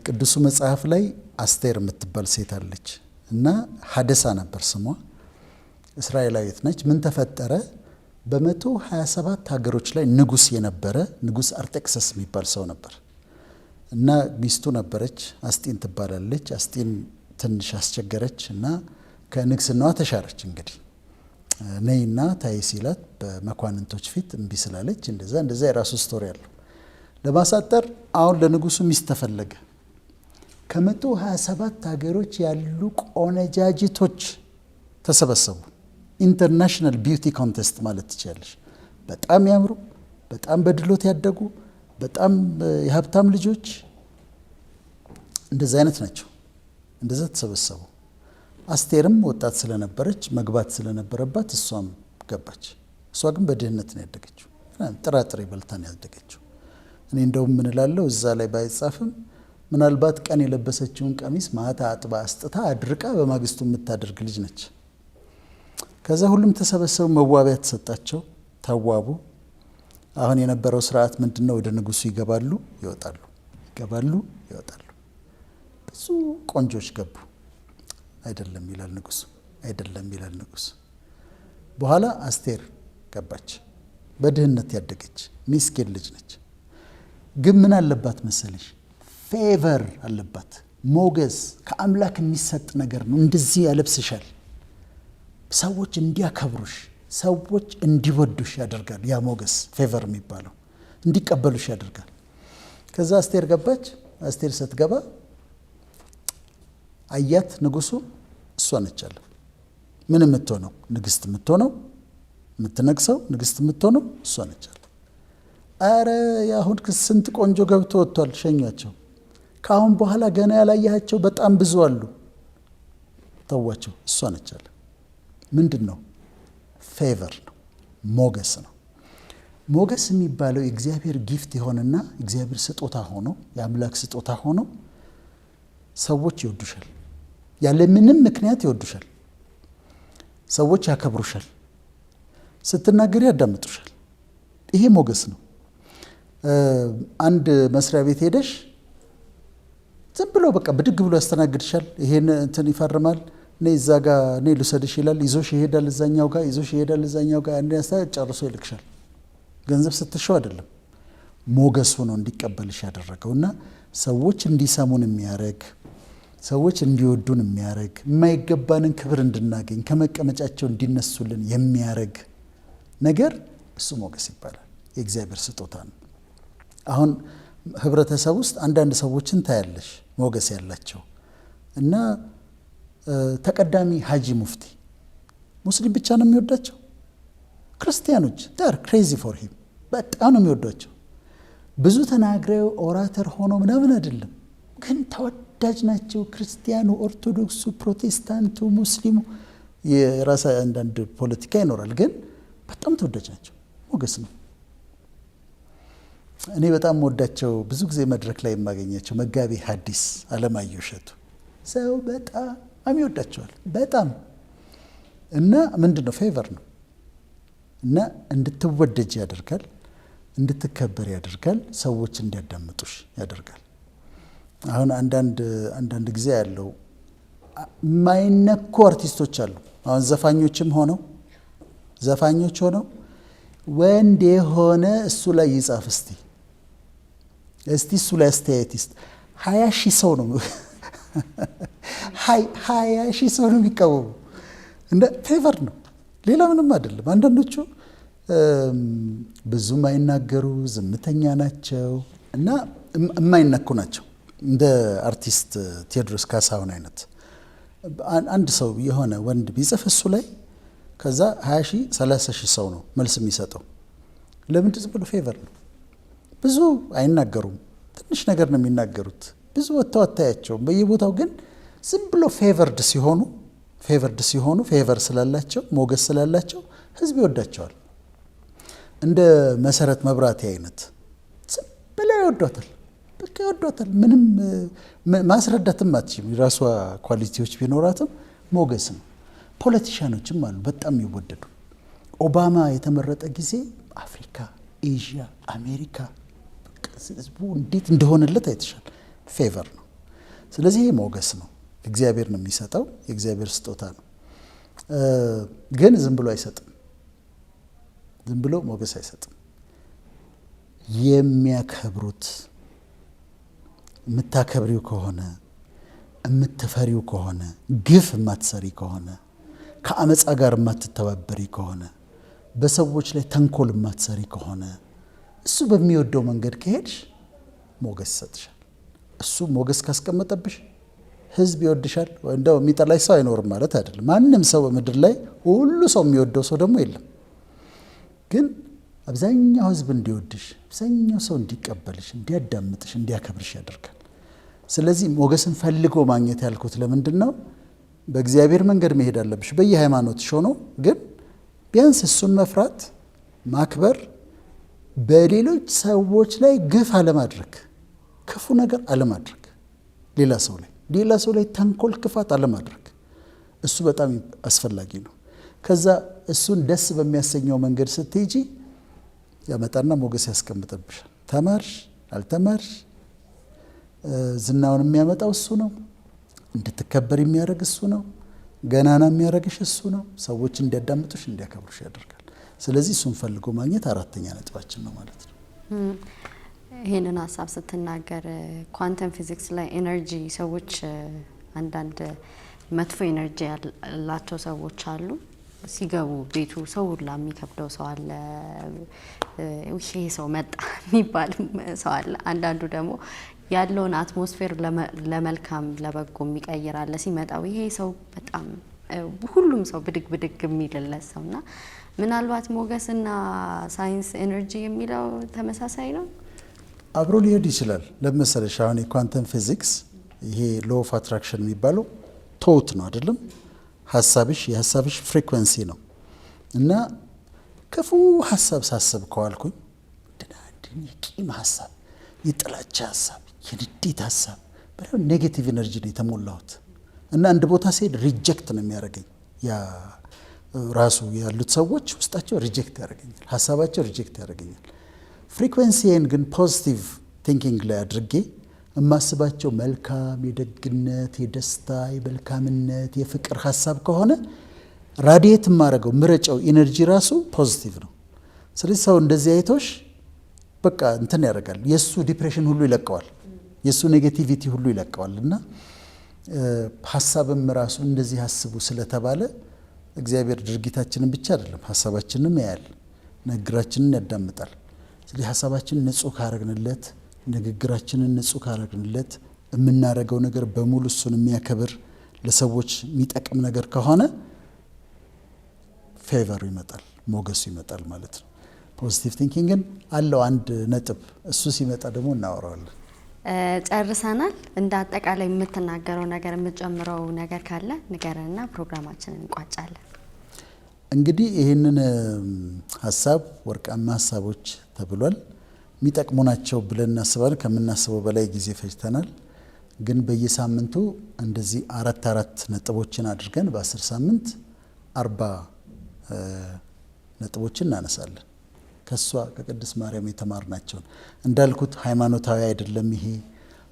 Speaker 1: ቅዱሱ መጽሐፍ ላይ አስቴር የምትባል ሴት አለች እና ሀደሳ ነበር ስሟ፣ እስራኤላዊት ነች። ምን ተፈጠረ? በ127 ሀገሮች ላይ ንጉስ የነበረ ንጉስ አርጤክሰስ የሚባል ሰው ነበር እና ሚስቱ ነበረች፣ አስጢን ትባላለች። አስጢን ትንሽ አስቸገረች እና ከንግስናዋ ተሻረች። እንግዲህ ነይና ታይ ሲላት በመኳንንቶች ፊት እምቢ ስላለች እንደዛ የራሱ ስቶሪ አለው። ለማሳጠር አሁን ለንጉሱ ሚስት ተፈለገ። ከ127 ሀገሮች ያሉ ቆነጃጅቶች ተሰበሰቡ። ኢንተርናሽናል ቢዩቲ ኮንቴስት ማለት ትችላለሽ። በጣም ያምሩ፣ በጣም በድሎት ያደጉ፣ በጣም የሀብታም ልጆች እንደዛ አይነት ናቸው። እንደዛ ተሰበሰቡ። አስቴርም ወጣት ስለነበረች መግባት ስለነበረባት እሷም ገባች። እሷ ግን በድህነት ነው ያደገችው፣ ጥራጥሬ በልታ ነው ያደገችው። እኔ እንደውም ምን እላለሁ እዛ ላይ ባይጻፍም ምናልባት ቀን የለበሰችውን ቀሚስ ማታ አጥባ አስጥታ አድርቃ በማግስቱ የምታደርግ ልጅ ነች። ከዛ ሁሉም ተሰበሰቡ፣ መዋቢያ ተሰጣቸው፣ ተዋቡ። አሁን የነበረው ስርዓት ምንድነው? ወደ ንጉሱ ይገባሉ፣ ይወጣሉ፣ ይገባሉ፣ ይወጣሉ። ብዙ ቆንጆች ገቡ። አይደለም ይላል ንጉሱ፣ አይደለም ይላል ንጉሱ። በኋላ አስቴር ገባች። በድህነት ያደገች ሚስኪን ልጅ ነች። ግን ምን አለባት መሰለሽ? ፌቨር አለባት፣ ሞገስ ከአምላክ የሚሰጥ ነገር ነው። እንደዚህ ያለብስሻል፣ ሰዎች እንዲያከብሩሽ፣ ሰዎች እንዲወዱሽ ያደርጋል። ያ ሞገስ ፌቨር የሚባለው እንዲቀበሉሽ ያደርጋል። ከዛ አስቴር ገባች። አስቴር ስትገባ አያት ንጉሱ፣ እሷ ነች አለ ምን የምትሆነው ንግስት የምትሆነው የምትነግሰው ንግስት የምትሆነው እሷ ነች አለ። አረ ያሁን ስንት ቆንጆ ገብቶ ወጥቷል፣ ሸኟቸው። ከአሁን በኋላ ገና ያላያቸው በጣም ብዙ አሉ፣ ተዋቸው፣ እሷ ነች አለ። ምንድን ነው? ፌቨር ነው፣ ሞገስ ነው። ሞገስ የሚባለው የእግዚአብሔር ጊፍት የሆነና እግዚአብሔር ስጦታ ሆኖ የአምላክ ስጦታ ሆኖ ሰዎች ይወዱሻል፣ ያለ ምንም ምክንያት ይወዱሻል። ሰዎች ያከብሩሻል፣ ስትናገሪ ያዳምጡሻል። ይሄ ሞገስ ነው። አንድ መስሪያ ቤት ሄደሽ ዝም ብሎ በቃ ብድግ ብሎ ያስተናግድሻል። ይሄን እንትን ይፈርማል፣ እኔ እዛ ጋር እኔ ልውሰድሽ ይላል። ይዞሽ ይሄዳል፣ እዛኛው ጋር ይዞሽ ይሄዳል፣ እዛኛው ጋር አንድ ያስታ ጨርሶ ይልክሻል። ገንዘብ ስትሸው አይደለም፣ ሞገሱ ነው እንዲቀበልሽ ያደረገውና ሰዎች እንዲሰሙን የሚያረግ ሰዎች እንዲወዱን የሚያረግ የማይገባንን ክብር እንድናገኝ ከመቀመጫቸው እንዲነሱልን የሚያረግ ነገር እሱ ሞገስ ይባላል። የእግዚአብሔር ስጦታ ነው። አሁን ህብረተሰብ ውስጥ አንዳንድ ሰዎችን ታያለሽ ሞገስ ያላቸው እና ተቀዳሚ ሀጂ ሙፍቲ ሙስሊም ብቻ ነው የሚወዳቸው። ክርስቲያኖች ዳር ክሬዚ ፎር ሂም በጣም ነው የሚወዷቸው። ብዙ ተናግረው ኦራተር ሆኖ ምናምን አይደለም፣ ግን ተወዳጅ ናቸው። ክርስቲያኑ፣ ኦርቶዶክሱ፣ ፕሮቴስታንቱ፣ ሙስሊሙ የራሳ አንዳንድ ፖለቲካ ይኖራል፣ ግን በጣም ተወዳጅ ናቸው። ሞገስ ነው። እኔ በጣም ወዳቸው ብዙ ጊዜ መድረክ ላይ የማገኛቸው መጋቢ ሐዲስ አለማየሁ እሸቱ ሰው በጣም ይወዳቸዋል። በጣም እና ምንድነው ፌቨር ነው እና እንድትወደጅ ያደርጋል፣ እንድትከበር ያደርጋል፣ ሰዎች እንዲያዳምጡሽ ያደርጋል። አሁን አንዳንድ ጊዜ ያለው የማይነኩ አርቲስቶች አሉ። አሁን ዘፋኞችም ሆነው ወንድ የሆነ እሱ ላይ ይጻፍ እስቲ እሱ ላይ አስተያየት ይስጥ። 20 ሺህ ሰው ነው 20 ሺህ ሰው ነው የሚቃወሙ። እንደ ፌቨር ነው፣ ሌላ ምንም አይደለም። አንዳንዶቹ ብዙም አይናገሩ፣ ዝምተኛ ናቸው እና የማይነኩ ናቸው። እንደ አርቲስት ቴዎድሮስ ካሳሁን አይነት አንድ ሰው የሆነ ወንድ ቢጽፍ እሱ ላይ ከዛ 20 ሺህ 30 ሺህ ሰው ነው መልስ የሚሰጠው። ለምን? ዝም ብሎ ፌቨር ነው። ብዙ አይናገሩም፣ ትንሽ ነገር ነው የሚናገሩት። ብዙ ወጥተው አታያቸውም በየቦታው። ግን ዝም ብሎ ፌቨርድ ሲሆኑ ፌቨር ስላላቸው ሞገስ ስላላቸው ህዝብ ይወዳቸዋል። እንደ መሰረት መብራቴ አይነት ዝም ብለው ይወዷታል፣ በቃ ይወዷታል። ምንም ማስረዳትም አትችልም። የራሷ ኳሊቲዎች ቢኖራትም ሞገስ ነው። ፖለቲሻኖችም አሉ በጣም የሚወደዱ። ኦባማ የተመረጠ ጊዜ አፍሪካ፣ ኤዥያ፣ አሜሪካ ህዝቡ እንዴት እንደሆነለት አይተሻል። ፌቨር ነው። ስለዚህ ይሄ ሞገስ ነው፣ እግዚአብሔር ነው የሚሰጠው፣ የእግዚአብሔር ስጦታ ነው። ግን ዝም ብሎ አይሰጥም፣ ዝም ብሎ ሞገስ አይሰጥም። የሚያከብሩት የምታከብሪው ከሆነ የምትፈሪው ከሆነ ግፍ የማትሰሪ ከሆነ ከአመፃ ጋር የማትተባበሪ ከሆነ በሰዎች ላይ ተንኮል የማትሰሪ ከሆነ እሱ በሚወደው መንገድ ከሄድሽ ሞገስ ይሰጥሻል። እሱ ሞገስ ካስቀመጠብሽ ህዝብ ይወድሻል። እንደው የሚጠላሽ ሰው አይኖርም ማለት አይደለም። ማንም ሰው በምድር ላይ ሁሉ ሰው የሚወደው ሰው ደግሞ የለም። ግን አብዛኛው ህዝብ እንዲወድሽ፣ አብዛኛው ሰው እንዲቀበልሽ፣ እንዲያዳምጥሽ፣ እንዲያከብርሽ ያደርጋል። ስለዚህ ሞገስን ፈልጎ ማግኘት ያልኩት ለምንድን ነው? በእግዚአብሔር መንገድ መሄድ አለብሽ በየሃይማኖትሽ ሆኖ፣ ግን ቢያንስ እሱን መፍራት ማክበር፣ በሌሎች ሰዎች ላይ ግፍ አለማድረግ፣ ክፉ ነገር አለማድረግ፣ ሌላ ሰው ላይ ተንኮል፣ ክፋት አለማድረግ። እሱ በጣም አስፈላጊ ነው። ከዛ እሱን ደስ በሚያሰኘው መንገድ ስትሄጂ ያመጣና ሞገስ ያስቀምጥብሻል። ተማርሽ አልተማርሽ ዝናውን የሚያመጣው እሱ ነው። እንድትከበር የሚያደርግ እሱ ነው። ገናና የሚያደርግሽ እሱ ነው። ሰዎች እንዲያዳምጡሽ እንዲያከብሩሽ ያደርጋል። ስለዚህ እሱን ፈልጎ ማግኘት አራተኛ ነጥባችን ነው ማለት ነው።
Speaker 2: ይህንን ሀሳብ ስትናገር ኳንተም ፊዚክስ ላይ ኤነርጂ ሰዎች አንዳንድ መጥፎ ኤነርጂ ያላቸው ሰዎች አሉ። ሲገቡ ቤቱ ሰው ሁላ የሚከብደው ሰው አለ። ይሄ ሰው መጣ የሚባል ሰው አለ። አንዳንዱ ደግሞ ያለውን አትሞስፌር ለመልካም ለበጎ የሚቀይር አለ። ሲመጣው ይሄ ሰው በጣም ሁሉም ሰው ብድግ ብድግ የሚልለት ሰውና ምናልባት ሞገስና ሳይንስ ኤነርጂ የሚለው ተመሳሳይ ነው፣
Speaker 1: አብሮ ሊሄድ ይችላል። ለምሳሌ አሁን የኳንተም ፊዚክስ ይሄ ሎ ኦፍ አትራክሽን የሚባለው ቶት ነው አይደለም? የሀሳብሽ ፍሪኩዌንሲ ነው። እና ክፉ ሀሳብ ሳስብ ከዋልኩኝ የቂም ሀሳብ፣ የጥላቻ ሀሳብ፣ የንዴት ሀሳብ በጣም ኔጌቲቭ ኤነርጂ ነው የተሞላሁት። እና አንድ ቦታ ሲሄድ ሪጀክት ነው የሚያደርገኝ። ያ ራሱ ያሉት ሰዎች ውስጣቸው ሪጀክት ያደርገኛል፣ ሀሳባቸው ሪጀክት ያደርገኛል። ፍሪኩዌንሲን ግን ፖዚቲቭ ቲንኪንግ ላይ አድርጌ የማስባቸው መልካም፣ የደግነት፣ የደስታ፣ የመልካምነት፣ የፍቅር ሀሳብ ከሆነ ራዲየት የማደርገው ምረጫው ኢነርጂ ራሱ ፖዚቲቭ ነው። ስለዚህ ሰው እንደዚህ አይቶሽ በቃ እንትን ያደርጋል። የእሱ ዲፕሬሽን ሁሉ ይለቀዋል፣ የእሱ ኔጌቲቪቲ ሁሉ ይለቀዋል። እና ሀሳብም ራሱ እንደዚህ አስቡ ስለተባለ እግዚአብሔር ድርጊታችንን ብቻ አይደለም ሀሳባችንንም ያያል፣ ንግግራችንን ያዳምጣል። ስለዚህ ሀሳባችንን ንጹህ ካረግንለት፣ ንግግራችንን ንጹህ ካረግንለት፣ የምናደርገው ነገር በሙሉ እሱን የሚያከብር ለሰዎች የሚጠቅም ነገር ከሆነ ፌቨሩ ይመጣል፣ ሞገሱ ይመጣል ማለት ነው። ፖዚቲቭ ቲንኪንግን አለው አንድ ነጥብ፣ እሱ ሲመጣ ደግሞ እናወራዋለን።
Speaker 2: ጨርሰናል። እንደ አጠቃላይ የምትናገረው ነገር የምትጨምረው ነገር ካለ ንገረንና ፕሮግራማችንን እንቋጫለን።
Speaker 1: እንግዲህ ይህንን ሀሳብ ወርቃማ ሀሳቦች ተብሏል። የሚጠቅሙ ናቸው ብለን እናስባለን። ከምናስበው በላይ ጊዜ ፈጅተናል። ግን በየሳምንቱ እንደዚህ አራት ነጥቦችን አድርገን በ10 ሳምንት 40 ነጥቦችን እናነሳለን። ከሷ ከቅድስት ማርያም የተማርናቸውን እንዳልኩት ሃይማኖታዊ አይደለም ይሄ።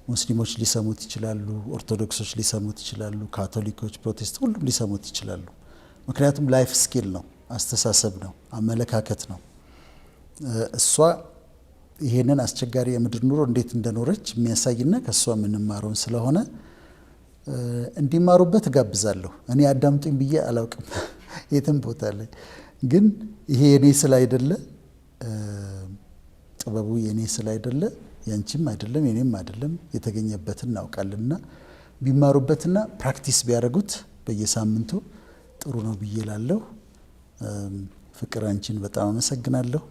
Speaker 1: ሙስሊሞች ሊሰሙት ይችላሉ፣ ኦርቶዶክሶች ሊሰሙት ይችላሉ፣ ካቶሊኮች፣ ፕሮቴስታንት ሁሉም ሊሰሙት ይችላሉ። ምክንያቱም ላይፍ ስኪል ነው፣ አስተሳሰብ ነው፣ አመለካከት ነው። እሷ ይሄንን አስቸጋሪ የምድር ኑሮ እንዴት እንደኖረች የሚያሳይና ከሷ የምንማረውን ስለሆነ እንዲማሩበት እጋብዛለሁ። እኔ አዳምጡኝ ብዬ አላውቅም የትም ቦታ ላይ፣ ግን ይሄ የኔ ስላይደለ ጥበቡ የኔ ስላይደለ ያንቺም አይደለም የኔም አይደለም የተገኘበትን እናውቃለንና ቢማሩበትና ፕራክቲስ ቢያደርጉት በየሳምንቱ ጥሩ ነው ብዬ እላለሁ። ፍቅር አንቺን በጣም አመሰግናለሁ፣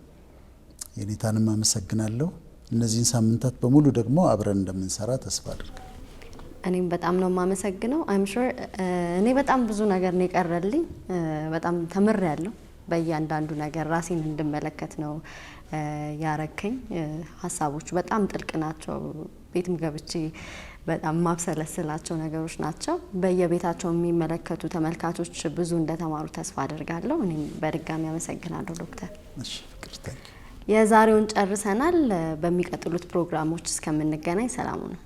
Speaker 1: የኔታንም አመሰግናለሁ። እነዚህን ሳምንታት በሙሉ ደግሞ አብረን እንደምንሰራ ተስፋ አድርጋለሁ።
Speaker 2: እኔም በጣም ነው የማመሰግነው። አይም ሹር እኔ በጣም ብዙ ነገር ነው የቀረልኝ። በጣም ተምሬያለሁ። በእያንዳንዱ ነገር ራሴን እንድመለከት ነው ያረከኝ። ሀሳቦቹ በጣም ጥልቅ ናቸው። ቤትም ገብቼ በጣም ማብሰለስላቸው ነገሮች ናቸው። በየቤታቸው የሚመለከቱ ተመልካቾች ብዙ እንደተማሩ ተስፋ አደርጋለሁ። እኔም በድጋሚ አመሰግናለሁ ዶክተር። የዛሬውን ጨርሰናል። በሚቀጥሉት ፕሮግራሞች እስከምንገናኝ ሰላሙ ነው።